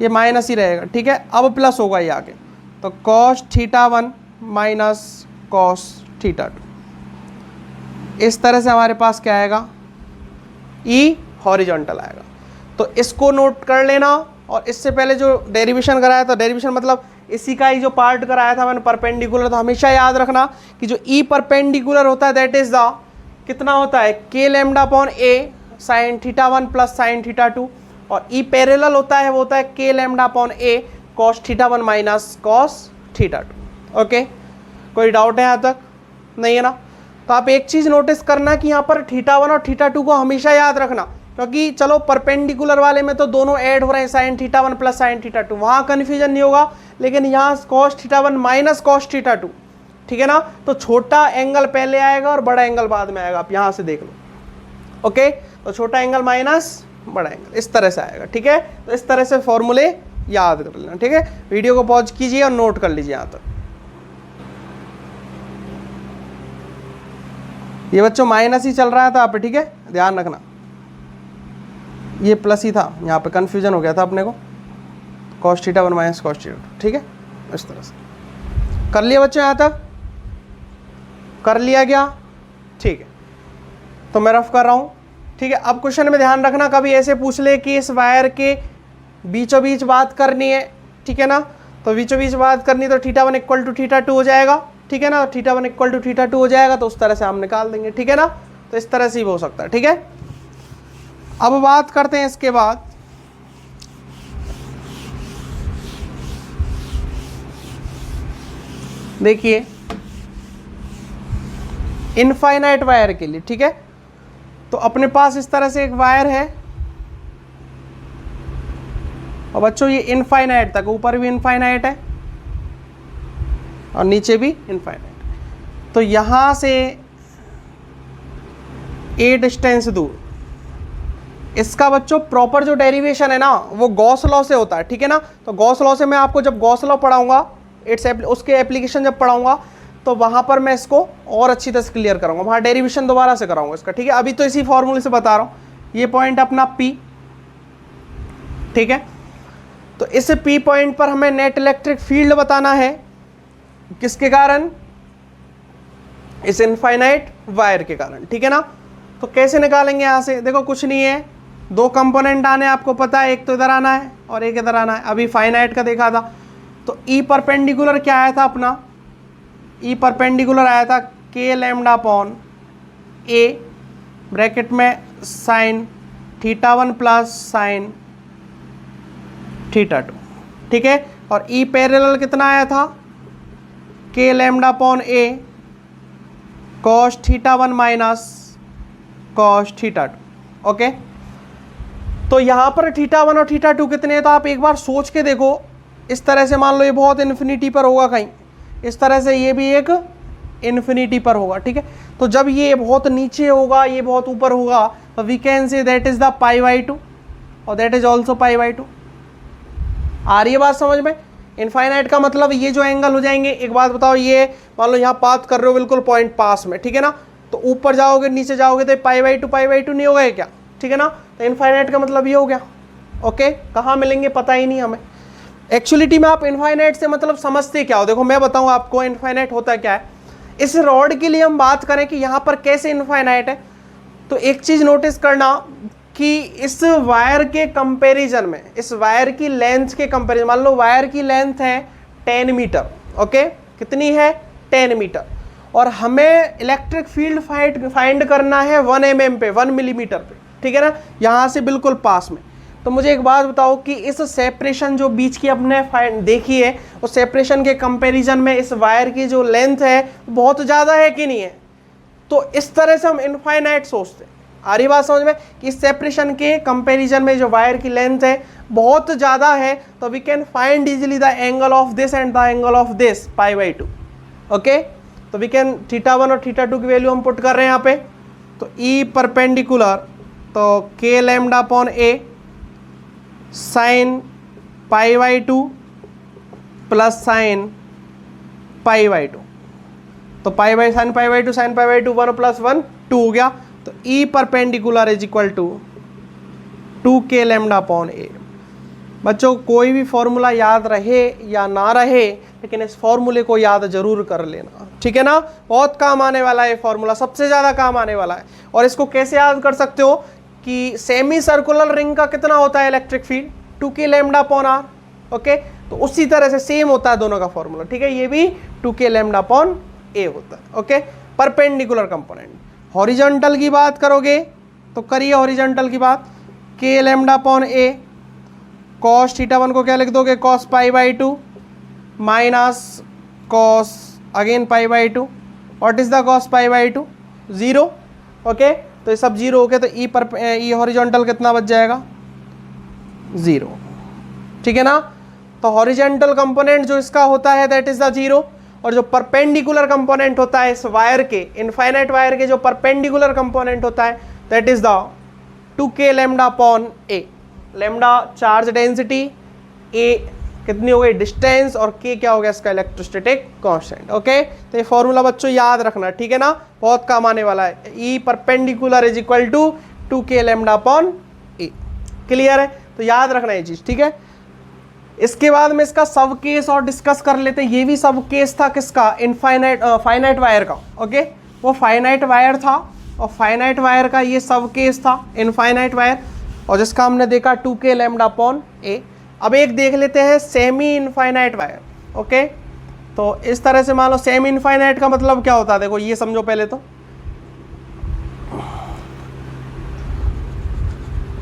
ये माइनस ही रहेगा, ठीक है, अब प्लस होगा ये आगे, तो cos theta 1 minus cos theta 2, इस तरह से हमारे पास क्या आएगा, ई हॉरिजॉन्टल आएगा। तो इसको नोट कर लेना, और इससे पहले जो डेरिवेशन कराया था, डेरिवेशन मतलब इसी का ही जो पार्ट कराया था मैंने परपेंडिकुलर, तो हमेशा याद रखना कि जो ई परपेंडिकुलर होता है दैट इज द कितना होता है k lambda upon a sine theta 1 plus sine theta 2, और ई पैरेलल होता है वो होता है k lambda upon a cos theta 1 minus cos theta 2। Okay, कोई डाउट है यहाँ तक? नहीं है ना? तो आप एक चीज़ नोटिस करना कि यहाँ पर थीटा 1 और थीटा 2 को हमेशा याद रखना, क्योंकि चलो परपेंडिकुलर वाले में तो दोनों ऐड हो रहे हैं sign theta 1 plus sine theta 2, वहाँ कन्फ्यूजन नहीं होगा, लेकिन यहाँ cos theta 1 minus cos theta 2, ठीक है ना, तो छोटा एंगल पहले आएगा और बड़ा एंगल बाद में आएगा, आप यहाँ से देख लो, ओके, तो छोटा एंगल माइनस बड़ा एंगल इस तरह से आएगा, ठीक है, तो इस तरह से फॉर्मूले याद कर लेना, ठीक है, वीडियो को पॉज कीजिए और नोट कर लीजिए यहाँ तक। ये बच्चों माइनस ही चल रहा था यहाँ पे, ठीक है, ध्यान रखना, ये प्लस ही था, यहाँ पे कंफ्यूजन हो गया था अपने को, cos theta 1 minus cos theta 2, ठीक है, इस तरह से कर लिया बच्चों, यहाँ तक कर लिया गया, ठीक है, तो मैं रफ कर रहा हूँ, ठीक है। अब क्वेश्चन में ध्यान रखना, कभी ऐसे पूछ ले कि इस वायर के बीचों बीच बात करनी है, ठीक है ना, तो बीचों बीच बात करनी तो थीटा 1 इक्वल टू थीटा 2 हो जाएगा, ठीक है ना, थीटा 1 इक्वल टू थीटा 2 हो जाएगा, तो उस तरह से हम निकाल देंगे, ठीक है ना, तो इस तरह से ही हो सकता है, ठीक है। अब बात करते हैं इसके बाद देखिए इनफाइनाइट वायर के लिए, ठीक है, तो अपने पास इस तरह से एक वायर है और बच्चों ये इनफाइनाइट तक, ऊपर भी इनफाइनाइट है और नीचे भी इनफाइनाइट, तो यहां से ए डिस्टेंस दूर, इसका बच्चों प्रॉपर जो डेरिवेशन है ना वो गॉस लॉ से होता है, ठीक है ना, तो गॉस लॉ से मैं आपको जब गॉस लॉ पढ़ाऊंगा उसके एप्लीकेशन जब पढ़ाऊंगा तो वहां पर मैं इसको और अच्छी तरह से क्लियर कराऊंगा, वहां डेरिवेशन दोबारा से कराऊंगा इसका, ठीक है, अभी तो इसी फॉर्मूले से बता रहा हूं। ये पॉइंट अपना P, ठीक है, तो इस P पॉइंट पर हमें नेट इलेक्ट्रिक फील्ड बताना है, किसके कारण, इस इनफाइनाइट वायर के कारण, ठीक है ना, तो कैसे निकालेंगे यहाँ से, देखो कुछ नहीं है, दो कंपोनेंट आने आपको पता है, एक तो इधर आना है और एक इधर आना है, अभी फाइनाइट का देखा था, तो ई परपेंडिकुलर क्या आया था अपना, ई परपेंडिकुलर आया था k lambda upon A bracket में sign theta 1 plus sine theta 2, ठीक है, और ई पैरेलल कितना आया था, k lambda upon a cos theta 1 minus cos theta 2। Okay, तो यहाँ पर थीटा 1 और थीटा 2 कितने हैं, तो आप एक बार सोच के देखो। इस तरह से मान लो ये बहुत इन्फिनिटी पर होगा कहीं, इस तरह से ये भी एक इन्फिनिटी पर होगा, ठीक है। तो जब ये बहुत नीचे होगा, ये बहुत ऊपर होगा, तो we can say that is the pi by 2 और that is also pi by 2। आ रही है बात समझ में? इनफाइनाइट का मतलब ये जो एंगल हो जाएंगे, एक बात बताओ, ये मान लो यहाँ पाथ कर रहे हो बिल्कुल पॉइंट पास में, ठीक है ना, तो ऊपर जाओगे नीचे जाओगे तो पाई बाई टू नहीं होगा ये क्या, ठीक है ना। तो इनफाइनाइट का मतलब ये हो गया। ओके, कहाँ मिलेंगे पता ही नहीं हमें। एक्चुअलिटी में आप इनफाइनाइट से मतलब समझते क्या हो, देखो मैं बताऊँ आपको इनफाइनाइट होता क्या है। इस रॉड के लिए हम बात करें कि यहाँ पर कैसे इनफाइनाइट है, तो एक चीज नोटिस करना कि इस वायर के कंपैरिजन में, इस वायर की लेंथ के कंपैरिजन, मान लो वायर की लेंथ है 10 मीटर। ओके, कितनी है? 10 मीटर। और हमें इलेक्ट्रिक फील्ड फाइंड करना है 1 mm पे, 1 मिलीमीटर पे, ठीक है ना, यहाँ से बिल्कुल पास में। तो मुझे एक बात बताओ कि इस सेपरेशन जो बीच की अपने देखी है, उस सेपरेशन के कंपैरिजन में इस वायर की जो लेंथ है बहुत ज़्यादा है कि नहीं है? तो इस तरह से हम इनफाइनाइट सोचते हैं। आ रही बात समझ में कि इस सेपरेशन के कंपैरिजन में जो वायर की लेंथ है बहुत ज़्यादा है, तो we can find easily the angle of this and the angle of this pi by 2। Okay, तो वी कैन थीटा 1 और थीटा 2 की वैल्यू हम पुट कर रहे हैं यहाँ पे। तो ई परपेंडिकुलर, तो k lambda upon a sine pi by 2 plus sine pi by 2, तो pi by sine pi by 2 sine pi by 2 1 plus 1 2 हो गया। तो ई perpendicular is equal to 2k lambda upon a. बच्चों कोई भी फॉर्मूला याद रहे या ना रहे, लेकिन इस फॉर्मूले को याद जरूर कर लेना, ठीक है ना। बहुत काम आने वाला है फॉर्मूला, सबसे ज़्यादा काम आने वाला है। और इसको कैसे याद कर सकते हो कि सेमी सर्कुलर रिंग का कितना होता है electric field, 2k lambda upon r. Okay, तो उसी तरह से सेम होता है दोनों का फॉर्मूला, ठीक है। ये भी 2k लैम्डा अपॉन ए होता है। Okay, perpendicular component. हॉरिजॉन्टल की बात करोगे तो करिए हॉरिजॉन्टल की बात, k lambda upon a, cos theta 1 को क्या लिख दोगे, cos pi by 2 minus cos again pi by 2। What is the cos pi by 2? 0। Okay, तो ये सब 0 हो गए, तो ई हॉरिजॉन्टल कितना बच जाएगा? 0, ठीक है ना। तो हॉरिजॉन्टल कंपोनेंट जो इसका होता है दैट इज द 0, और जो परपेंडिकुलर कंपोनेंट होता है इस वायर के, इनफाइनाइट वायर के जो परपेंडिकुलर कंपोनेंट होता है that is the 2k lambda upon a. Lambda charge density, a कितनी हो गई डिस्टेंस, और k क्या हो गया इसका इलेक्ट्रोस्टैटिक कांस्टेंट। ओके, तो ये फॉर्मूला बच्चों याद रखना, ठीक है ना, बहुत काम आने वाला है। E perpendicular is equal to 2k lambda upon a. Clear है? तो याद रखना ये चीज, ठीक है। इसके बाद में इसका सब केस और डिस्कस कर लेते हैं। ये भी सब केस था किसका? फाइनाइट वायर का। ओके, वो फाइनाइट वायर था, और फाइनाइट वायर का ये सब केस था इनफाइनाइट वायर, और जिसका हमने देखा 2k लैम्डा अपॉन ए। अब एक देख लेते हैं सेमी इनफाइनाइट वायर। ओके, तो इस तरह से मान लो सेमी इनफाइनाइट का मतलब क्या होता है, देखो ये समझो पहले तो।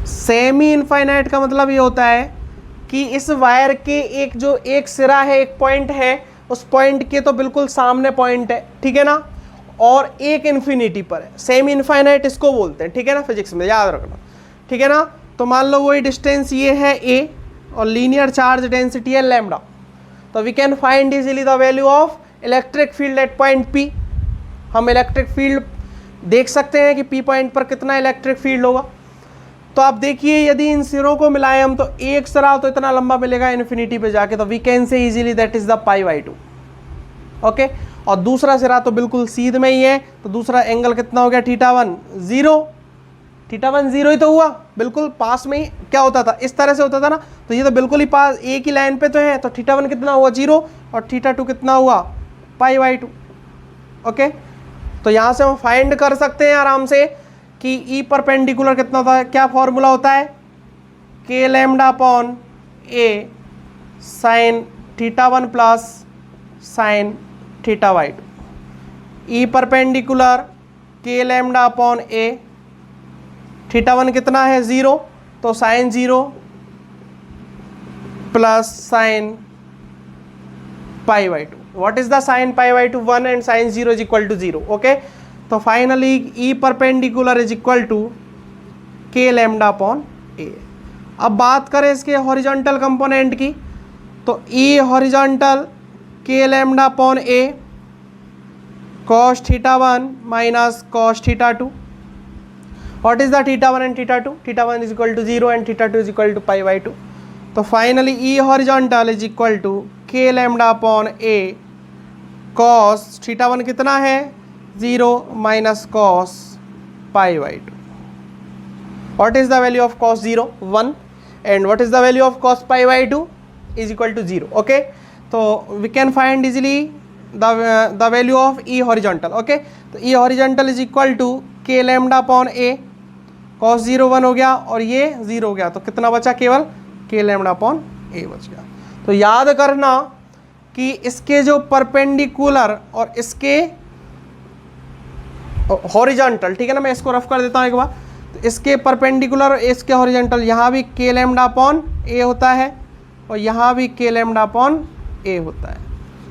सेमी इनफाइनाइट का मतलब ये होता है कि इस वायर के एक जो एक सिरा है, एक पॉइंट है, उस पॉइंट के तो बिल्कुल सामने पॉइंट है, ठीक है ना, और एक इन्फिनिटी पर है। सेमी इनफाइनाइट इसको बोलते हैं, ठीक है ना, फिजिक्स में याद रखना, ठीक है ना। तो मान लो वही डिस्टेंस ये है a, और लीनियर चार्ज डेंसिटी है लैम्डा। तो we can find easily the value of electric field at point P। हम इलेक्ट्रिक फील्ड देख सकते हैं कि P पॉइंट पर कितना इलेक्ट्रिक फील्ड होगा। तो आप देखिए यदि इन सिरों को मिलाएं हम, तो एक सिरा तो इतना लंबा मिलेगा इन्फिनिटी पे जाके, तो we can say easily that is the pi by 2। Okay, और दूसरा सिरा तो बिल्कुल सीध में ही है, तो दूसरा एंगल कितना हो गया, थीटा 1 0। थीटा 1 0 ही तो हुआ, बिल्कुल पास में ही। क्या होता था, इस तरह से होता था ना, तो ये तो बिल्कुल ही पास एक ही लाइन पे तो है, तो थीटा 1 कितना हुआ 0, और थीटा 2 कितना हुआ पाई बाई 2। ओके, तो यहाँ से हम फाइंड कर सकते हैं आराम से कि ई परपेंडिकुलर कितना होता है। क्या फॉर्मूला होता है, k lambda upon a sine theta 1 plus sine theta by 2। E perpendicular k lambda upon a, theta 1 कितना है 0, तो sine 0 plus sine pi by 2। What is the sine pi by 2? 1 and sine 0 is equal to 0। Okay, तो finally E perpendicular is equal to k lambda upon a. अब बात करें इसके हॉरिजॉन्टल कंपोनेंट की, तो ई horizontal k lambda upon a cos theta 1 minus cos theta 2। What is the theta 1 and theta 2? Theta 1 is equal to 0 and theta 2 is equal to pi by 2। तो finally E horizontal is equal to k lambda upon a cos theta 1 कितना है 0 minus cos pi by 2। What is the value of cos 0? 1 and what is the value of cos pi by 2 is equal to 0। Okay, तो we can find easily the value of E horizontal। Okay, तो E horizontal is equal to k lambda upon a cos 0 1 हो गया और ये 0 हो गया, तो कितना बचा? केवल के लैम्डा अपॉन ए बच गया। तो याद करना कि इसके जो परपेंडिकुलर और इसके हॉरिजॉन्टल, ठीक है ना, मैं इसको रफ कर देता हूँ एक बार। तो इसके परपेंडिकुलर और इसके हॉरिजॉन्टल यहाँ भी के लैम्डा अपॉन ए होता है और यहाँ भी के लैम्डा अपॉन ए होता है।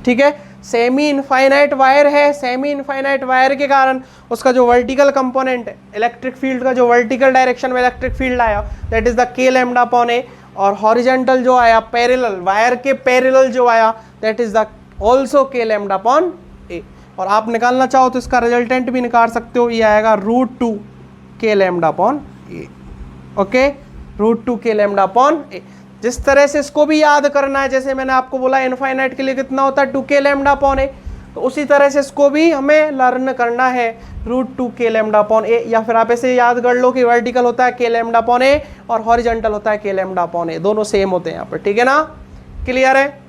ठीक है, सेमी इनफाइनाइट वायर है, सेमी इनफाइनाइट वायर के कारण उसका जो वर्टिकल कंपोनेंट है, इलेक्ट्रिक फील्ड का जो वर्टिकल डायरेक्शन में इलेक्ट्रिक फील्ड आया, that is the k lambda upon a. और हॉरिजॉन्टल जो आया पैरेलल, वायर के पैरेलल जो आया, दैट इज द ऑल्सो के लैम्डा अपॉन ए। और आप निकालना चाहो तो इसका रिजल्टेंट भी निकाल सकते हो, ये आएगा √2 के लैम्डा अपॉन ए। ओके, √2 के लैम्डा अपॉन ए। जिस तरह से इसको भी याद करना है, जैसे मैंने आपको बोला इनफाइनाइट के लिए कितना होता है 2 के लैम्डा अपॉन ए, तो उसी तरह से इसको भी हमें लर्न करना है √2 के लैम्डा अपॉन ए। या फिर आप ऐसे याद कर लो कि वर्टिकल होता है के लैम्डा अपॉन ए और हॉरिजॉन्टल होता है के लैम्डा अपॉन ए, दोनों सेम होते हैं यहाँ पर। ठीक है ना, क्लियर है?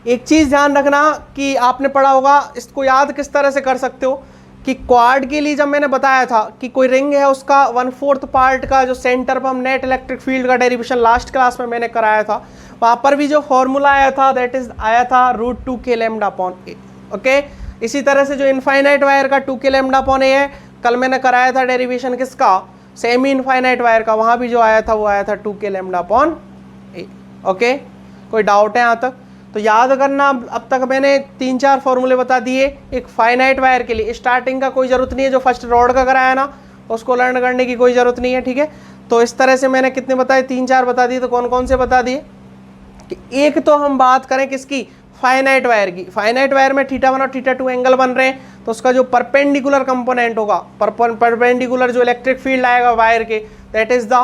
एक चीज़ ध्यान रखना कि आपने पढ़ा होगा, इसको याद किस तरह से कर सकते हो कि क्वाड के लिए जब मैंने बताया था कि कोई रिंग है, उसका 1/4 पार्ट का जो सेंटर पर हम नेट इलेक्ट्रिक फील्ड का डेरिवेशन लास्ट क्लास में मैंने कराया था, वहाँ पर भी जो फॉर्मूला आया था दैट इज आया था √2 के लैम्डा अपॉन ए। ओके, इसी तरह से जो इनफाइनाइट वायर का 2 के लैम्डा अपॉन ए है, कल मैंने कराया था डेरिवेशन किसका? सेमी इनफाइनाइट वायर का, वहाँ भी जो आया था वो आया था 2 के लैम्डा अपॉन ए। ओके, कोई डाउट है यहाँ तक? तो याद करना, अब तक मैंने 3-4 फॉर्मूले बता दिए। एक फाइनाइट वायर के लिए स्टार्टिंग का कोई ज़रूरत नहीं है, जो फर्स्ट रॉड का कराया ना उसको लर्न करने की कोई ज़रूरत नहीं है। ठीक है, तो इस तरह से मैंने कितने बताए? 3-4 बता दिए। तो कौन कौन से बता दिए कि एक तो हम बात करें किसकी? फाइनाइट वायर की। फाइनाइट वायर में थीटा 1 और थीटा 2 एंगल बन रहे हैं, तो उसका जो परपेंडिकुलर कंपोनेंट होगा, परपेंडिकुलर जो इलेक्ट्रिक फील्ड आएगा वायर के, that is the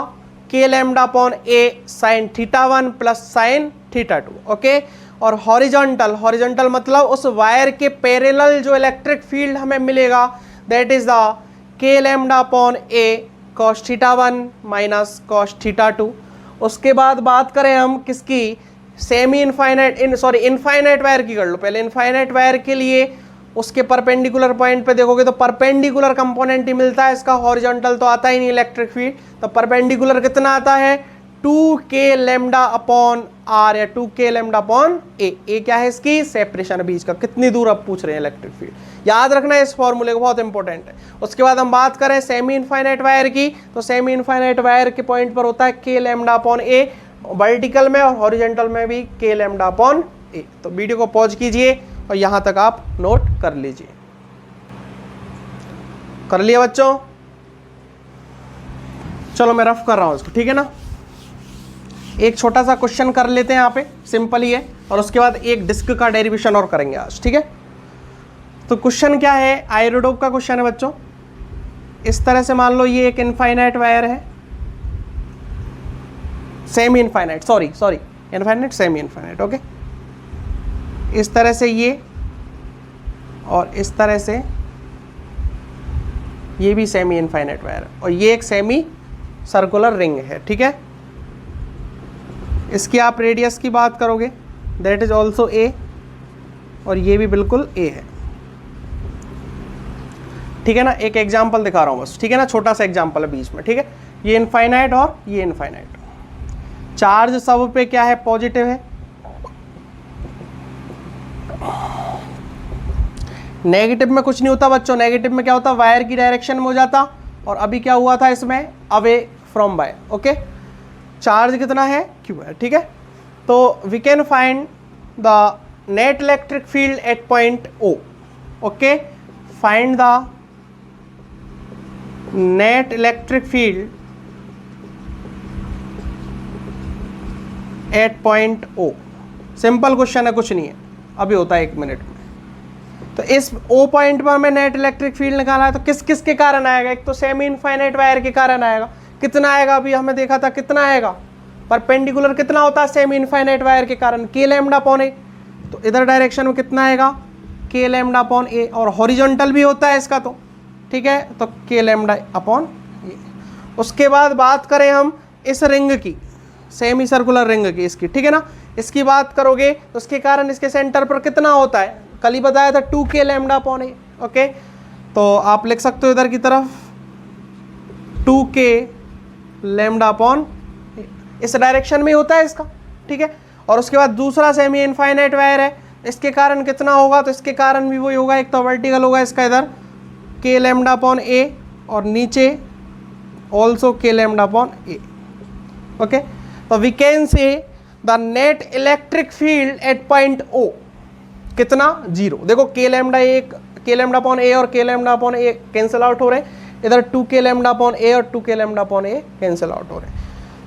k lambda upon a sine theta 1 plus sine theta 2। Okay, और हॉरिजॉन्टल मतलब उस वायर के पैरेलल जो इलेक्ट्रिक फील्ड हमें मिलेगा, that is the k lambda upon a cos theta 1 minus cos theta 2। उसके बाद बात करें हम किसकी? सेमी इनफाइनाइट इनफाइनाइट वायर की कर लो पहले। इनफाइनाइट वायर के लिए उसके परपेंडिकुलर पॉइंट पे देखोगे तो परपेंडिकुलर कंपोनेंट ही मिलता है इसका, हॉरिजॉन्टल तो आता ही नहीं इलेक्ट्रिक फील्ड। तो परपेंडिकुलर कितना आता है? 2 के लैम्डा अपॉन आर या 2 के लैम्डा अपॉन ए। ए क्या है इसकी? सेपरेशन बीच का, कितनी दूर अब पूछ रहे हैं इलेक्ट्रिक फील्ड। याद रखना है इस फॉर्मूले को, बहुत इंपॉर्टेंट है। उसके बाद हम बात करें सेमी इनफाइनाइट वायर की, तो सेमी इनफाइनाइट वायर के पॉइंट पर होता है के लैम्डा अपॉन ए, वर्टिकल में और हॉरिजॉन्टल में भी के लैम्डा अपॉन ए। तो वीडियो को पॉज कीजिए और यहाँ तक आप नोट कर लीजिए। कर लिया बच्चों? चलो मैं रफ कर रहा हूँ इसको, ठीक है ना। एक छोटा सा क्वेश्चन कर लेते हैं यहाँ पे, सिंपल ही है, और उसके बाद एक डिस्क का डेरिवेशन और करेंगे आज, ठीक है। तो क्वेश्चन क्या है? आयरोडोप का क्वेश्चन है बच्चों। इस तरह से मान लो ये एक इनफाइनाइट वायर है, semi infinite, sorry infinite semi infinite. Okay, इस तरह से ये और इस तरह से ये भी सेमी इनफाइनाइट वायर है, और ये एक सेमी सर्कुलर रिंग है, ठीक है। इसकी आप रेडियस की बात करोगे, दैट इज ऑल्सो ए, और ये भी बिल्कुल ए है, ठीक है ना। एक एग्जाम्पल दिखा रहा हूँ बस, ठीक है ना, छोटा सा एग्जाम्पल है बीच में, ठीक है। ये इनफाइनाइट और ये इनफाइनाइट। चार्ज सब पे क्या है? पॉजिटिव है। नेगेटिव में कुछ नहीं होता बच्चों, नेगेटिव में क्या होता? वायर की डायरेक्शन में हो जाता, और अभी क्या हुआ था इसमें? Away from wire. Okay, charge कितना है? क्यू है, ठीक है। तो we can find the net electric field at point O. Okay, find the net electric field at point O. Simple question है, कुछ नहीं है, अभी होता है 1 मिनट में। तो इस ओ पॉइंट पर हमें नेट इलेक्ट्रिक फील्ड निकालना है, तो किस किस के कारण आएगा? एक तो सेमी इनफाइनाइट वायर के कारण आएगा। कितना आएगा? अभी हमें देखा था कितना आएगा, परपेंडिकुलर कितना होता है सेमी इनफाइनाइट वायर के कारण, के लैम्डा अपॉन ए। तो इधर डायरेक्शन में कितना आएगा? के लैम्डा अपॉन ए। और हॉरिजॉन्टल भी होता है इसका, तो ठीक है, तो के लैम्डा अपॉन ए। उसके बाद बात करें हम इस रिंग की, सेमी सर्कुलर रिंग की, इसकी, ठीक है ना, इसकी बात करोगे तो उसके कारण इसके सेंटर पर कितना होता है? कल ही बताया था 2k lambda upon a. Okay, तो आप लिख सकते हो इधर की तरफ 2k लैम्डा अपॉन, इस डायरेक्शन में होता है इसका, ठीक है। और उसके बाद दूसरा सेमी इनफाइनाइट वायर है, इसके कारण कितना होगा? तो इसके कारण भी वही होगा, एक तो वर्टिकल होगा इसका इधर k लैम्डा अपॉन ए, और नीचे also k lambda upon a. Okay, तो we can say the net electric field at point O कितना? 0। देखो k लैम्डा अपॉन ए और k lambda upon a cancel out हो रहे हैं, इधर 2k लैम्डा अपॉन ए और 2k lambda upon a cancel out हो रहे हैं,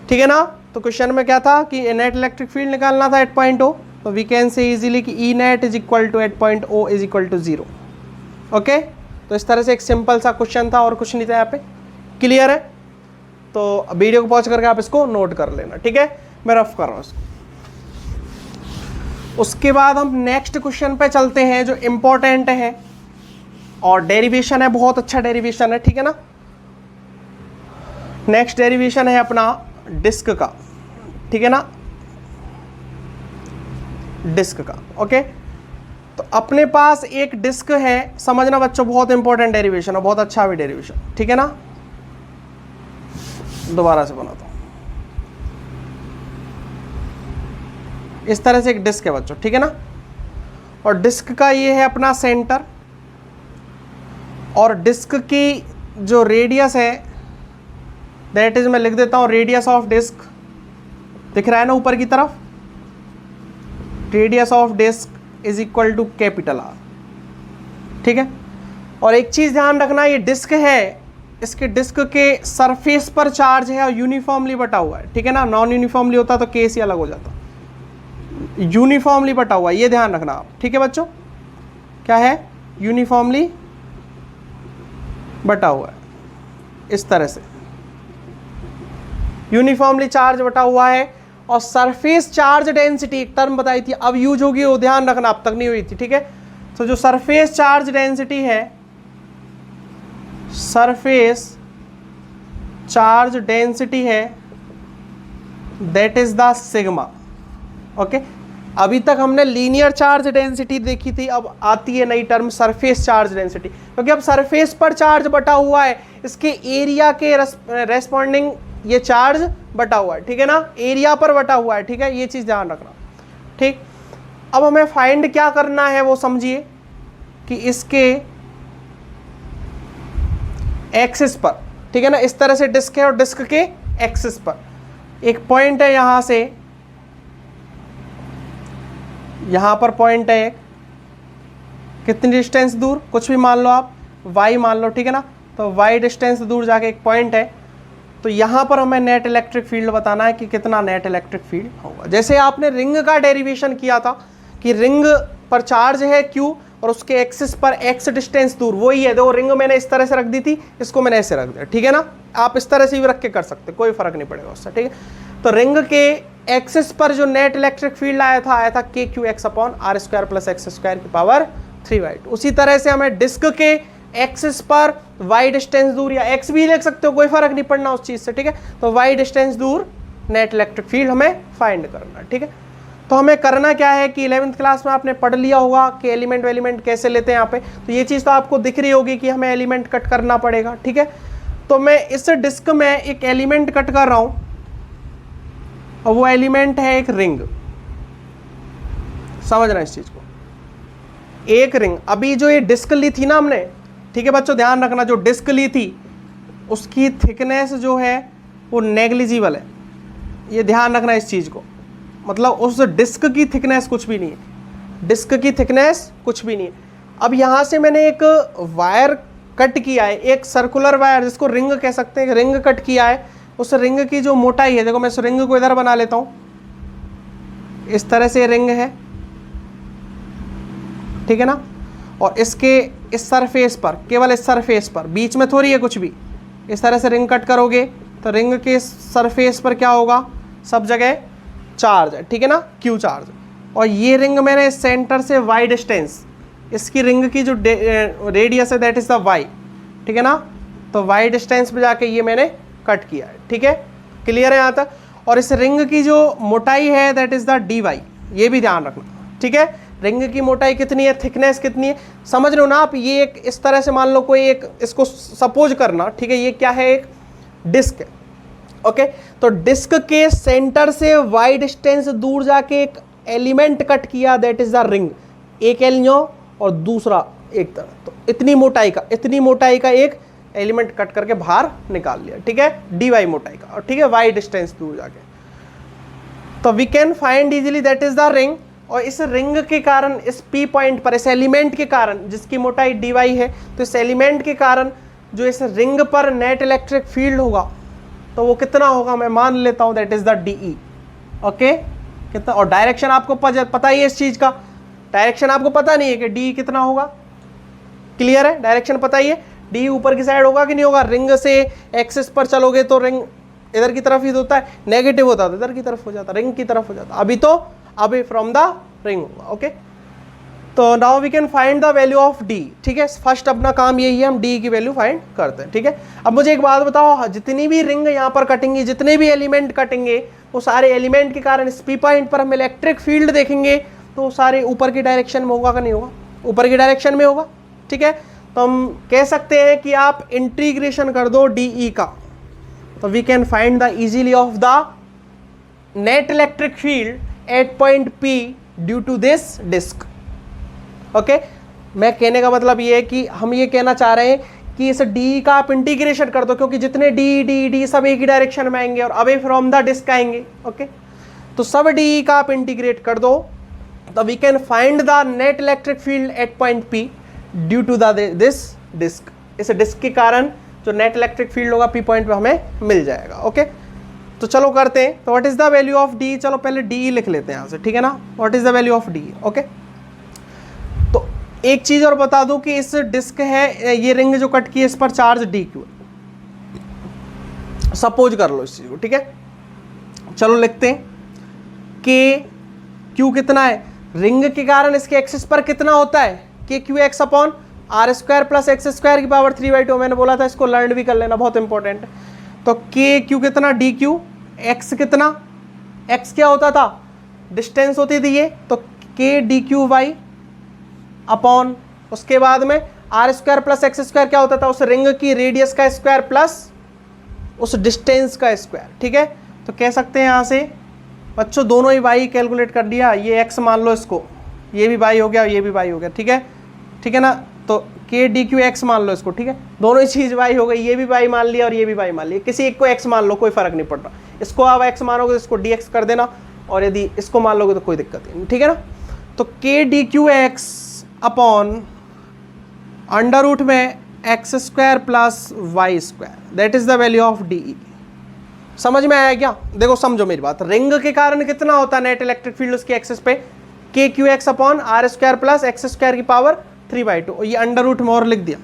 ठीक है ना। तो क्वेश्चन में क्या था कि नेट इलेक्ट्रिक फील्ड निकालना था एट पॉइंट ओ, तो वी कैन से इजीली कि E net is equal to at point O is equal to 0। Okay, तो इस तरह से एक सिंपल सा क्वेश्चन था और कुछ नहीं था यहाँ पे। क्लियर है? तो वीडियो को पॉज करके आप इसको नोट कर लेना, ठीक है, मैं रफ कर रहा हूँ इसको। उसके बाद हम नेक्स्ट क्वेश्चन पे चलते हैं जो इंपॉर्टेंट है और डेरिवेशन है, बहुत अच्छा डेरिवेशन है, ठीक है ना। नेक्स्ट डेरिवेशन है अपना डिस्क का, ठीक है ना, डिस्क का। ओके, तो अपने पास एक डिस्क है, समझना बच्चों, बहुत इंपॉर्टेंट डेरिवेशन है, बहुत अच्छा भी डेरिवेशन, ठीक है ना। दोबारा से बनाता हूं, इस तरह से एक डिस्क है बच्चों, ठीक है ना। और डिस्क का ये है अपना सेंटर, और डिस्क की जो रेडियस है दैट इज, मैं लिख देता हूं रेडियस ऑफ डिस्क, दिख रहा है ना ऊपर की तरफ, radius of disc is equal to capital R, ठीक है। और एक चीज ध्यान रखना, ये डिस्क है, इसके डिस्क के सरफेस पर चार्ज है और यूनिफॉर्मली बटा हुआ है, ठीक है ना। नॉन यूनिफॉर्मली होता तो केस ही अलग हो जाता, यूनिफॉर्मली बटा हुआ है, ये ध्यान रखना आप, ठीक है बच्चों। क्या है? यूनिफॉर्मली बटा हुआ है, इस तरह से यूनिफॉर्मली चार्ज बटा हुआ है। और सरफेस चार्ज डेंसिटी एक टर्म बताई थी, अब यूज होगी, वो ध्यान रखना, अब तक नहीं हुई थी, ठीक है। तो जो सरफेस चार्ज डेंसिटी है, सरफेस चार्ज डेंसिटी है that is the sigma. Okay, अभी तक हमने लीनियर चार्ज डेंसिटी देखी थी, अब आती है नई टर्म सरफेस चार्ज डेंसिटी, क्योंकि अब सरफेस पर चार्ज बटा हुआ है, इसके एरिया के रेस्पॉन्डिंग ये चार्ज बटा हुआ है, ठीक है ना, एरिया पर बटा हुआ है, ठीक है, ये चीज ध्यान रखना, ठीक। अब हमें फाइंड क्या करना है वो समझिए, कि इसके एक्सिस पर, ठीक है ना, इस तरह से डिस्क है और डिस्क के एक्सिस पर एक पॉइंट है, यहां से यहां पर पॉइंट है एक, कितनी डिस्टेंस दूर, कुछ भी मान लो आप, y मान लो, ठीक है ना। तो y डिस्टेंस दूर जाके एक पॉइंट है, तो यहां पर हमें नेट इलेक्ट्रिक फील्ड बताना है कि कितना नेट इलेक्ट्रिक फील्ड होगा। जैसे आपने रिंग का डेरिवेशन किया था कि रिंग पर चार्ज है q और उसके एक्सिस पर x डिस्टेंस दूर, वही है। देखो रिंग मैंने इस तरह से रख दी थी, इसको मैंने ऐसे रख दिया, ठीक है ना। आप इस तरह से भी रख के कर सकते, कोई फर्क नहीं पड़ेगा उससे, ठीक है। तो रिंग के एक्सिस पर जो नेट इलेक्ट्रिक फील्ड आया था KQ(x) upon r² plus x² की पावर 3/2। उसी तरह से हमें डिस्क के एक्सिस पर y डिस्टेंस दूर, या x भी लिख सकते हो, कोई फर्क नहीं पड़ना उस चीज से, ठीक है। तो y डिस्टेंस दूर नेट इलेक्ट्रिक फील्ड हमें फाइंड करना है, ठीक है। तो हमें करना क्या है कि 11th क्लास में आपने पढ़ लिया होगा कि एलिमेंट कैसे लेते हैं यहाँ पे, तो ये चीज़ तो आपको दिख रही होगी कि हमें एलिमेंट कट करना पड़ेगा, ठीक है। तो मैं इस डिस्क में एक एलिमेंट कट कर रहा हूँ और वो एलिमेंट है एक रिंग, समझ रहे हैं इस चीज़ को, एक रिंग। अभी जो ये डिस्क ली थी ना हमने, ठीक है बच्चों ध्यान रखना, जो डिस्क ली थी उसकी थिकनेस जो है वो नेग्लिजिबल है, ये ध्यान रखना इस चीज़ को, मतलब उस डिस्क की थिकनेस कुछ भी नहीं है, डिस्क की थिकनेस कुछ भी नहीं है। अब यहाँ से मैंने एक वायर कट किया है, एक सर्कुलर वायर जिसको रिंग कह सकते हैं, रिंग कट किया है, उस रिंग की जो मोटाई है, देखो मैं इस रिंग को इधर बना लेता हूं, इस तरह से रिंग है, ठीक है ना, और इसके इस सरफेस पर, केवल इस सरफेस पर, बीच में थोड़ी है कुछ भी, इस तरह से रिंग कट करोगे तो रिंग के सरफेस पर क्या होगा, सब जगह चार्ज है, ठीक है ना, क्यू चार्ज। और ये रिंग मैंने सेंटर से वाई डिस्टेंस, इसकी रिंग की जो रेडियस है दैट इज द वाई, ठीक है ना, तो वाई डिस्टेंस पे जाके ये मैंने कट किया है, ठीक है, क्लियर है यहाँ तक। और इस रिंग की जो मोटाई है that is the d y, ये भी ध्यान रखना, ठीक है, रिंग की मोटाई कितनी है, थिकनेस कितनी है, समझ रहे हो ना आप। ये एक इस तरह से मान लो कोई एक, इसको सपोज करना, ठीक है, ये क्या है, एक डिस्क है, ओके, तो डिस्क के सेंटर से वाई डिस्टेंस दूर जाके एक एलिमेंट कट किया दैट इज द रिंग, एक एलियो और दूसरा एक तरफ, तो इतनी मोटाई का एक एलिमेंट कट करके बाहर निकाल लिया, ठीक है, डी वाई मोटाई का, और ठीक है, वाई डिस्टेंस दूर जाके, तो we can find easily that is the ring. और इस रिंग के कारण, इस पी पॉइंट पर, इस एलिमेंट के कारण जिसकी मोटाई डी वाई है, तो इस एलिमेंट के कारण जो इस रिंग पर नेट इलेक्ट्रिक फील्ड होगा तो वो कितना होगा, मैं मान लेता हूं that is the d E, okay, कितना। और डायरेक्शन आपको पता ही है इस चीज का, डायरेक्शन आपको पता नहीं है कि डी कितना होगा, क्लियर है, डायरेक्शन पता ही है, डी ऊपर की साइड होगा कि नहीं होगा, रिंग से एक्सिस पर चलोगे तो रिंग इधर की तरफ ही होता है, नेगेटिव होता है इधर की तरफ हो जाता, रिंग की तरफ हो जाता, अभी तो अवे फ्रॉम द रिंग होगा, ओके। तो now we can find the value of d, ठीक है, फर्स्ट अपना काम यही है, हम डी की वैल्यू फाइंड करते हैं, ठीक है। अब मुझे एक बात बताओ, जितनी भी रिंग यहाँ पर कटेंगी, जितने भी एलिमेंट कटेंगे, वो सारे एलिमेंट के कारण इस पी पॉइंट पर हम इलेक्ट्रिक फील्ड देखेंगे तो सारे ऊपर की डायरेक्शन में होगा कि नहीं होगा, ऊपर की डायरेक्शन में होगा, ठीक है। तो हम कह सकते हैं कि आप इंटीग्रेशन कर दो डीई का, तो we can find the easily of the net electric field at point P due to this disc, okay. मैं कहने का मतलब ये है कि हम ये कहना चाह रहे हैं कि इस D का आप इंटीग्रेशन कर दो, क्योंकि जितने D सब एक ही डायरेक्शन में आएंगे और अवे फ्रॉम द डिस्क आएंगे, ओके। तो सब D का आप इंटीग्रेट कर दो, तो we can find the net electric field at point P due to this disc, इस डिस्क के कारण जो नेट इलेक्ट्रिक फील्ड होगा P पॉइंट पे हमें मिल जाएगा, ओके। तो चलो करते हैं, तो what is the value of D, चलो पहले डी लिख लेते हैं यहाँ से, ठीक है ना, what is the value of D, okay. तो एक चीज और बता दूं कि इस डिस्क है, ये रिंग जो कट की है, इस पर चार्ज डी क्यू, सपोज कर लो इस चीज को, ठीक है। चलो लिखते हैं के क्यू कितना है, रिंग के कारण इसके एक्सिस पर कितना होता है, k q x upon r square plus x square की पावर 3/2, मैंने बोला था इसको लर्न भी कर लेना, बहुत इंपॉर्टेंट है। तो के क्यू कितना, डी क्यू, एक्स कितना, एक्स क्या होता था, डिस्टेंस होती थी ये, तो k d Q Y upon, उसके बाद में r square plus x square क्या होता था, उस रिंग की रेडियस का स्क्वायर प्लस उस डिस्टेंस का स्क्वायर, ठीक है। तो कह सकते हैं यहाँ से बच्चों, दोनों ही वाई कैलकुलेट कर दिया, ये एक्स मान लो इसको, ये भी वाई हो गया, ये भी वाई हो गया, ठीक है, ठीक है ना। तो के डी क्यू एक्स मान लो इसको, ठीक है, दोनों ही चीज वाई हो गई, ये भी वाई मान लिया और ये भी वाई मान लिया, किसी एक को एक्स मान लो, कोई फर्क नहीं पड़ रहा, इसको आप एक्स मानोगे तो इसको डी एक्स कर देना, और यदि इसको मान लोगे तो कोई दिक्कत नहीं, ठीक है ना। तो k d q x upon under root में x square plus y square, that is the value of d. समझ में आया क्या, देखो समझो मेरी बात, रिंग के कारण कितना होता है नेट इलेक्ट्रिक फील्ड उसके एक्सिस पे, k q x upon r square plus x square की पावर 3/2, ये अंडर रूट में और लिख दिया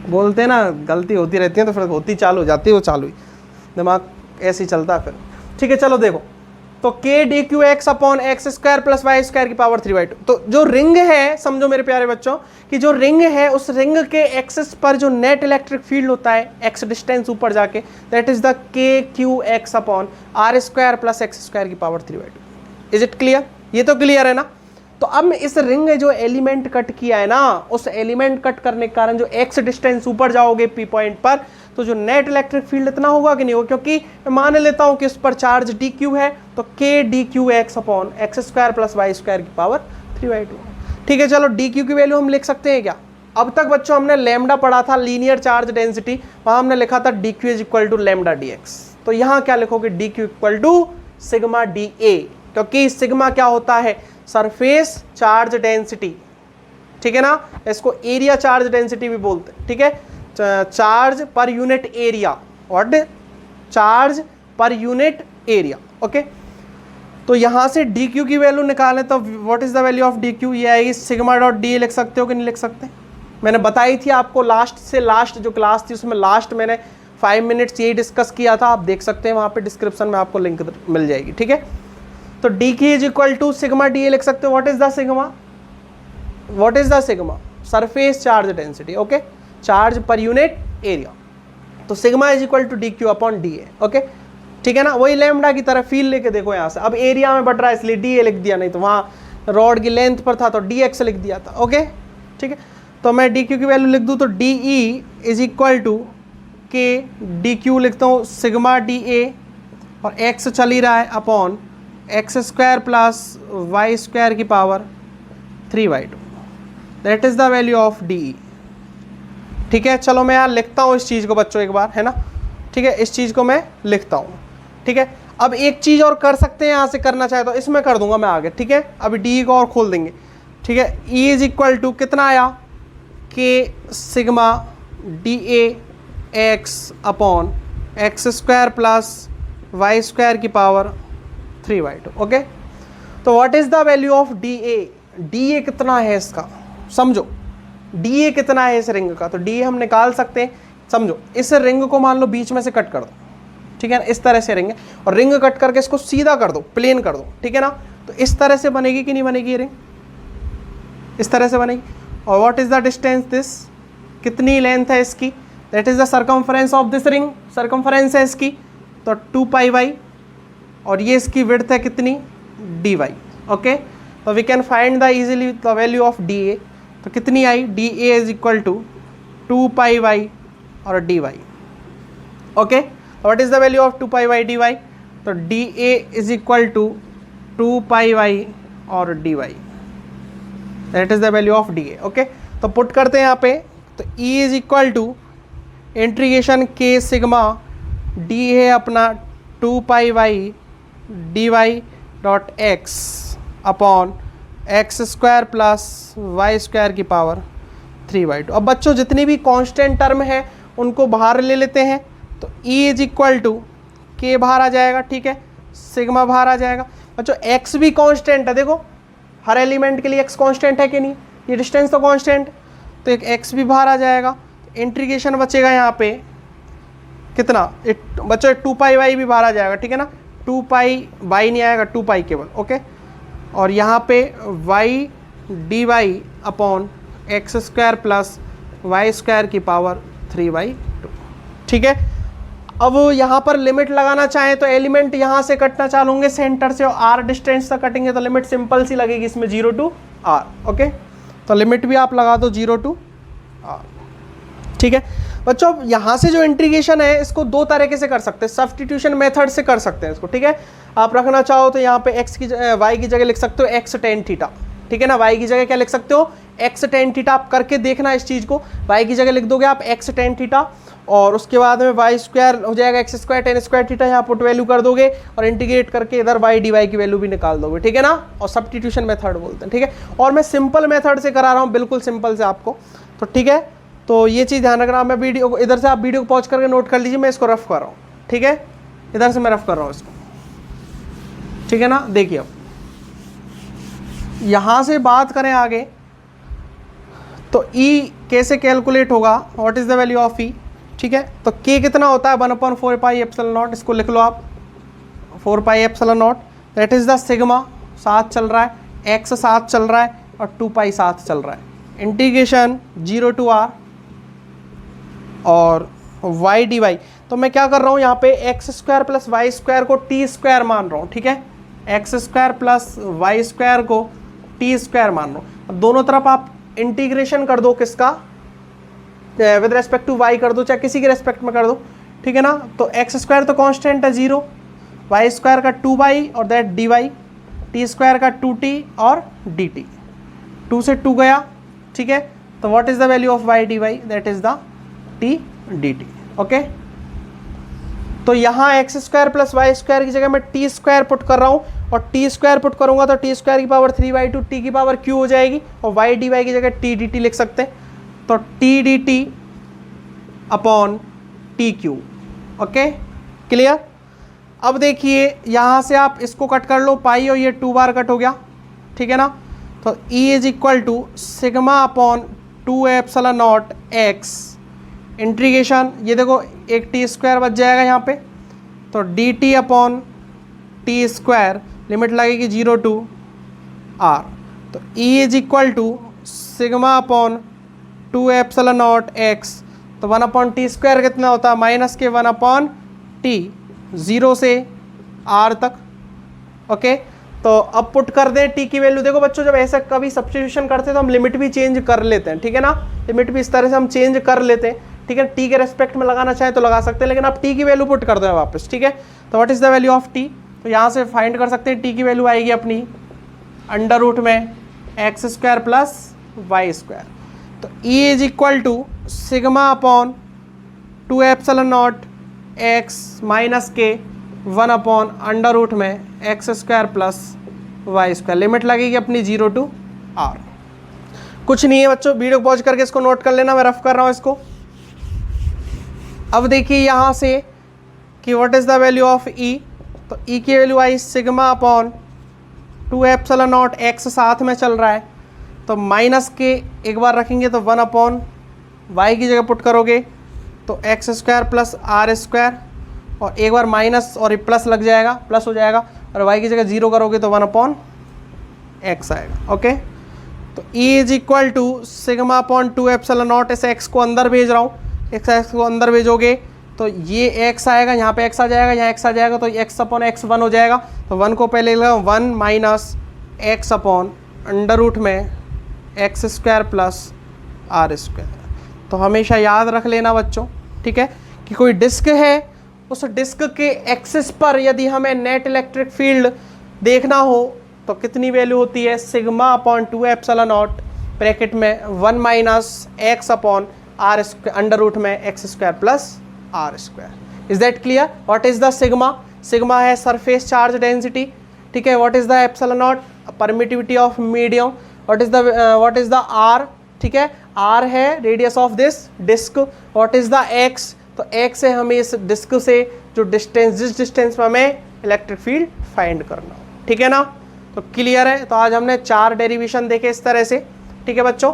बोलते हैं ना, गलती होती रहती है तो फिर होती चालू हो जाती है, वो चालू ही, दिमाग ऐसे ही चलता है फिर, ठीक है। चलो देखो, तो k d q x upon x square plus y square की पावर 3/2, तो जो रिंग है, समझो मेरे प्यारे बच्चों कि जो रिंग है, उस रिंग के एक्सिस पर जो नेट इलेक्ट्रिक फील्ड होता है एक्स डिस्टेंस ऊपर जाके, that is the k q x upon r square plus x square की पावर 3/2। इज इट क्लियर, ये तो क्लियर है ना। तो अब इस रिंग ने जो एलिमेंट कट किया है ना, उस एलिमेंट कट करने के कारण जो एक्स डिस्टेंस ऊपर जाओगे पी पॉइंट पर, तो जो नेट इलेक्ट्रिक फील्ड इतना होगा कि नहीं होगा, क्योंकि मैं मान लेता हूं कि इस पर चार्ज डी क्यू है, तो k d q x upon x square plus y square की पावर 3/2, ठीक है। चलो डी क्यू की वैल्यू हम लिख सकते हैं क्या, अब तक बच्चों हमने लैम्डा पढ़ा था, लीनियर चार्ज डेंसिटी, वहां हमने लिखा था d q is equal to lambda d x, तो यहाँ क्या लिखोगे, d q equal to sigma d a, क्योंकि सिग्मा क्या होता है, सरफेस चार्ज डेंसिटी, ठीक है ना, इसको एरिया चार्ज डेंसिटी भी बोलते हैं, ठीक है, charge per unit area, what, charge per unit area, okay. तो यहां से डी क्यू की वैल्यू निकालें तो what is the value of d Q, ये आएगी सिग्मा डॉट डी, लिख सकते हो कि नहीं लिख सकते? मैंने बताई थी आपको लास्ट से लास्ट जो क्लास थी उसमें लास्ट मैंने 5 मिनट्स यही डिस्कस किया था, आप देख सकते हैं वहां पे डिस्क्रिप्शन में आपको लिंक मिल जाएगी, ठीक है। तो डी की is equal to sigma d a लिख सकते हो। What is the sigma, what is the sigma, surface charge density, okay, charge per unit area. तो sigma is equal to d q upon d A, okay, ठीक है ना। वही लैम्डा की तरह फील लेके देखो यहाँ से, अब एरिया में बढ़ रहा है इसलिए डी ए लिख दिया, नहीं तो वहाँ रॉड की लेंथ पर था तो डी एक्स लिख दिया था, ओके, ठीक है। तो मैं डी क्यू की वैल्यू लिख दूँ तो d E is equal to k d q लिखता हूँ सिग्मा डी ए, और एक्स चल ही रहा है upon x square plus y square की power 3/2, that is the value of d E, ठीक है। चलो मैं यहाँ लिखता हूँ इस चीज़ को बच्चों एक बार, है ना, ठीक है, इस चीज़ को मैं लिखता हूँ, ठीक है। अब एक चीज़ और कर सकते हैं यहाँ से, करना चाहे तो इसमें कर दूंगा मैं आगे, ठीक है। अभी डी को और खोल देंगे, ठीक है। ई इज इक्वल टू कितना आया, k sigma d a x upon x square plus y square की पावर 3/2, ओके। तो what is the value of D a, d a कितना है इसका, समझो डी ए कितना है इस रिंग का, तो डी ए हम निकाल सकते हैं, समझो इस रिंग को मान लो बीच में से कट कर दो, ठीक है ना, इस तरह से रिंग है, और रिंग कट करके इसको सीधा कर दो, प्लेन कर दो, ठीक है ना। तो इस तरह से बनेगी कि नहीं बनेगी ये रिंग, इस तरह से बनेगी। और what is the distance this, कितनी लेंथ है इसकी, that is the circumference of this ring, circumference है इसकी तो 2πy, और ये इसकी विड्थ है कितनी, dy, ओके। तो we can find the easily the value of D A, तो कितनी आई, D A is equal to 2πy और dy, okay. What is the value of 2πy dy, तो D A is equal to 2πy और dy, that is the value of D A, okay. तो पुट करते हैं यहाँ पे, तो E is equal to integration के सिग्मा डी है अपना 2πy dy dot x upon x square plus y square की पावर 3/2। अब बच्चों जितनी भी कांस्टेंट टर्म है उनको बाहर ले लेते हैं, तो E इज इक्वल टू के बाहर आ जाएगा, ठीक है, सिग्मा बाहर आ जाएगा। बच्चों x भी कांस्टेंट है, देखो हर एलिमेंट के लिए x कांस्टेंट है कि नहीं, ये डिस्टेंस तो कांस्टेंट, तो एक x भी बाहर आ जाएगा, इंटीग्रेशन बचेगा यहाँ पे कितना, बच्चों 2πy भी बाहर आ जाएगा, ठीक है ना, 2πy नहीं आएगा, 2π केवल, ओके। और यहाँ पे y dy upon x square plus y square की पावर 3/2, ठीक है। अब यहाँ पर लिमिट लगाना चाहें तो एलिमेंट यहाँ से कटना चालू होंगे सेंटर से, और r डिस्टेंस तक कटेंगे तो लिमिट सिंपल सी लगेगी इसमें 0 to r, ओके। तो लिमिट भी आप लगा दो 0 to r, ठीक है। बच्चों यहाँ से जो इंटीग्रेशन है इसको दो तरीके से कर सकते हैं, सब्स्टिट्यूशन मेथड से कर सकते हैं इसको, ठीक है। आप रखना चाहो तो यहाँ पे x की y की जगह लिख सकते हो x tan थीटा, ठीक है ना, y की जगह क्या लिख सकते हो, x tan थीटा। आप करके देखना इस चीज़ को, y की जगह लिख दोगे आप x tan थीटा, और उसके बाद में वाई स्क्वायर हो जाएगा x square ten square theta, यहाँ पुट वैल्यू कर दोगे और इंटीग्रेट करके इधर वाई डी वाई की वैल्यू भी निकाल दोगे, ठीक है ना, और सब्स्टिट्यूशन मेथड बोलते हैं, ठीक है। और मैं सिंपल मेथड से करा रहा हूँ, बिल्कुल सिंपल से आपको, तो ठीक है। तो ये चीज़ ध्यान रखना, मैं वीडियो को इधर से आप वीडियो को पॉज करके नोट कर लीजिए, मैं इसको रफ कर रहा हूँ, ठीक है, इधर से मैं रफ कर रहा हूँ इसको, ठीक है ना। देखिए अब यहाँ से बात करें आगे, तो E कैसे कैलकुलेट होगा, what is the value of E, ठीक है। तो K कितना होता है 1/4πε0, इसको लिख लो आप 4πε0, दैट इज़ द सिग्मा, साथ चल रहा है, x साथ चल रहा है और 2π साथ चल रहा है, इंटीग्रेशन 0 to r और y dy। तो मैं क्या कर रहा हूँ यहाँ पे x square plus y square को टी स्क्वायर मान रहा हूँ, ठीक है, x square plus y square को टी स्क्वायर मान रहा हूँ। अब दोनों तरफ आप इंटीग्रेशन कर दो, किसका, विद रेस्पेक्ट टू y कर दो, चाहे किसी के रेस्पेक्ट में कर दो, ठीक है ना। तो एक्स स्क्वायर तो कांस्टेंट है 0, वाई स्क्वायर का 2y और दैट dy, टी स्क्वायर का 2t और dt, 2 से 2 गया, ठीक है। तो what is the value of y dy, that is the t dt, okay. तो यहाँ x square plus y square की जगह मैं टी स्क्वायर पुट कर रहा हूँ, और टी स्क्वायर पुट करूँगा तो टी स्क्वायर की पावर 3/2 टी की पावर क्यू हो जाएगी और वाई डी वाई की जगह टी डी टी लिख सकते हैं, तो T D t upon T Q. Okay clear. अब देखिए यहाँ से आप इसको कट कर लो, पाई और ये 2 बार कट हो गया, ठीक है ना। तो E is equal to sigma upon 2 epsilon naught x integration, ये देखो एक टी स्क्वायर बच जाएगा यहाँ पे, तो d t upon t square, limit लगेगी 0 to r, तो E is equal to sigma upon 2 epsilon naught x, तो 1 अपॉन टी स्क्वायर कितना होता है माइनस के 1 अपॉन टी, 0 से r तक। ओके तो अब पुट कर दें टी की वैल्यू। देखो बच्चों जब ऐसा कभी सब्स्टिट्यूशन करते हैं तो हम लिमिट भी चेंज कर लेते हैं, ठीक है ना, लिमिट भी इस तरह से हम चेंज कर लेते हैं, ठीक है। टी के रेस्पेक्ट में लगाना चाहे तो लगा सकते हैं, लेकिन आप टी की वैल्यू पुट कर दो वापस, ठीक है। तो what is the value of T, तो यहाँ से फाइंड कर सकते हैं टी की वैल्यू आएगी अपनी अंडर रूट में x square plus y square, तो E is equal to sigma upon 2 epsilon naught x minus के 1 अपॉन अंडर रूट में x square plus y square, limit लगेगी अपनी 0 to r। कुछ नहीं है बच्चों, वीडियो पॉज करके इसको नोट कर लेना, मैं रफ कर रहा हूँ इसको। अब देखिए यहाँ से कि what is the value of E, तो ई की वैल्यू आई sigma upon 2 epsilon naught x साथ में चल रहा है, तो माइनस के एक बार रखेंगे तो 1 अपॉन वाई की जगह पुट करोगे तो x square plus r square, और एक बार माइनस और प्लस लग जाएगा, प्लस हो जाएगा, और y की जगह 0 करोगे तो 1 अपॉन एक्स आएगा। ओके तो E is equal to sigma upon 2 epsilon naught, इस x को अंदर भेज रहा हूँ, x को अंदर भेजोगे तो ये x आएगा, यहाँ पे x आ जाएगा, यहाँ x आ जाएगा, तो x अपॉन x 1 हो जाएगा, तो 1 को पहले लगा 1 minus x upon under root में x square plus r square. तो हमेशा याद रख लेना बच्चों, ठीक है, कि कोई डिस्क है, उस डिस्क के एक्सिस पर यदि हमें नेट इलेक्ट्रिक फील्ड देखना हो तो कितनी वैल्यू होती है, sigma upon 2 epsilon naught bracket में 1 minus x upon r under root में x square plus r square. Is that clear. What is the sigma, sigma है सरफेस चार्ज डेंसिटी, ठीक है। What is the epsilon naught, permittivity of medium. What is the r, ठीक है, आर है radius of this disc. What is the x, तो एक्स है हमें इस डिस्क से जो डिस्टेंस, जिस डिस्टेंस में हमें इलेक्ट्रिक फील्ड फाइंड करना हो, ठीक है ना। तो क्लियर है। तो आज हमने 4 डेरिवेशन देखे इस तरह से, ठीक है बच्चों।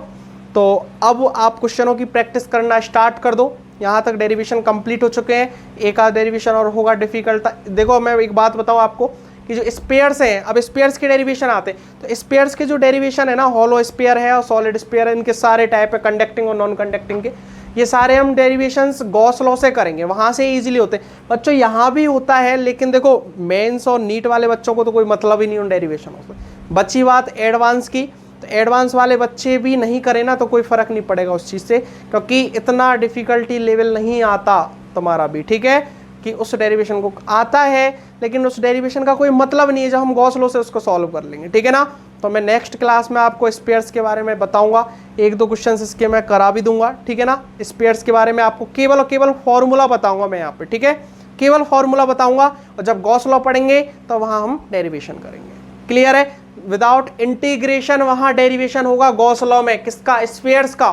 तो अब आप क्वेश्चनों की प्रैक्टिस करना स्टार्ट कर दो, यहाँ तक डेरिवेशन कंप्लीट हो चुके हैं, एक आध डेरिवेशन और होगा डिफिकल्ट। देखो मैं एक बात बताऊँ आपको कि जो स्पेयर्स हैं, अब स्पेयर्स के डेरिवेशन आते हैं, तो स्पेयर्स के जो डेरिवेशन है ना, हॉलो स्पेयर है और सॉलिड स्पेयर है, इनके सारे टाइप है, कंडक्टिंग और नॉन कंडक्टिंग के, ये सारे हम डेरिवेशंस गॉस लॉ से करेंगे, वहाँ से इजीली होते हैं बच्चों। यहाँ भी होता है, लेकिन देखो मेंस और नीट वाले बच्चों को तो कोई मतलब ही नहीं उन डेरिवेशनों से। बची बात एडवांस की, तो एडवांस वाले बच्चे भी नहीं करें ना तो कोई फ़र्क नहीं पड़ेगा उस चीज़ से, क्योंकि इतना डिफ़िकल्टी लेवल नहीं आता तुम्हारा भी, ठीक है, कि उस डेरिवेशन को आता है, लेकिन उस डेरिवेशन का कोई मतलब नहीं है जब हम गॉस लॉ से उसको सॉल्व कर लेंगे, ठीक है ना। तो मैं नेक्स्ट क्लास में आपको स्पेयर्स के बारे में बताऊंगा, 1-2 क्वेश्चंस इसके मैं करा भी दूंगा, ठीक है ना। स्पेयर्स के बारे में आपको केवल और केवल फॉर्मूला बताऊंगा मैं यहाँ पे, ठीक है, केवल फॉर्मूला बताऊंगा, और जब गॉस लॉ पढ़ेंगे तो वहाँ हम डेरिवेशन करेंगे। क्लियर है। विदाउट इंटीग्रेशन वहाँ डेरिवेशन होगा गॉस लॉ में, किसका, स्पेयर्स का,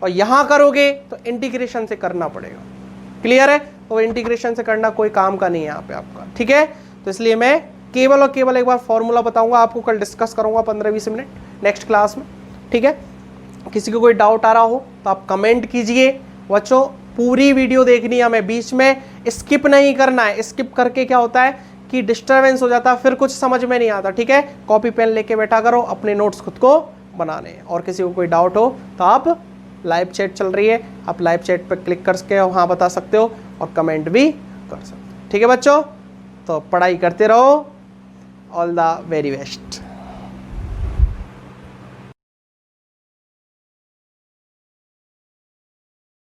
और यहाँ करोगे तो इंटीग्रेशन से करना पड़ेगा। क्लियर है। तो इंटीग्रेशन से करना कोई काम का नहीं है यहाँ पे आपका, ठीक है। तो इसलिए मैं केवल और केवल एक बार फॉर्मूला बताऊंगा आपको, कल डिस्कस करूंगा 15-20 मिनट नेक्स्ट क्लास में, ठीक है। किसी को कोई डाउट आ रहा हो तो आप कमेंट कीजिए बच्चों, पूरी वीडियो देखनी है हमें, बीच में स्किप नहीं करना है, स्किप करके क्या होता है कि डिस्टर्बेंस हो जाता है, फिर कुछ समझ में नहीं आता, ठीक है। कॉपी पेन लेके बैठा करो, अपने नोट्स खुद को बनाने हैं, और किसी को कोई डाउट हो तो आप लाइव चैट चल रही है, आप लाइव चैट पर क्लिक करके वहाँ बता सकते हो और कमेंट भी कर सकते हो, ठीक है बच्चों। तो पढ़ाई करते रहो, ऑल द वेरी बेस्ट।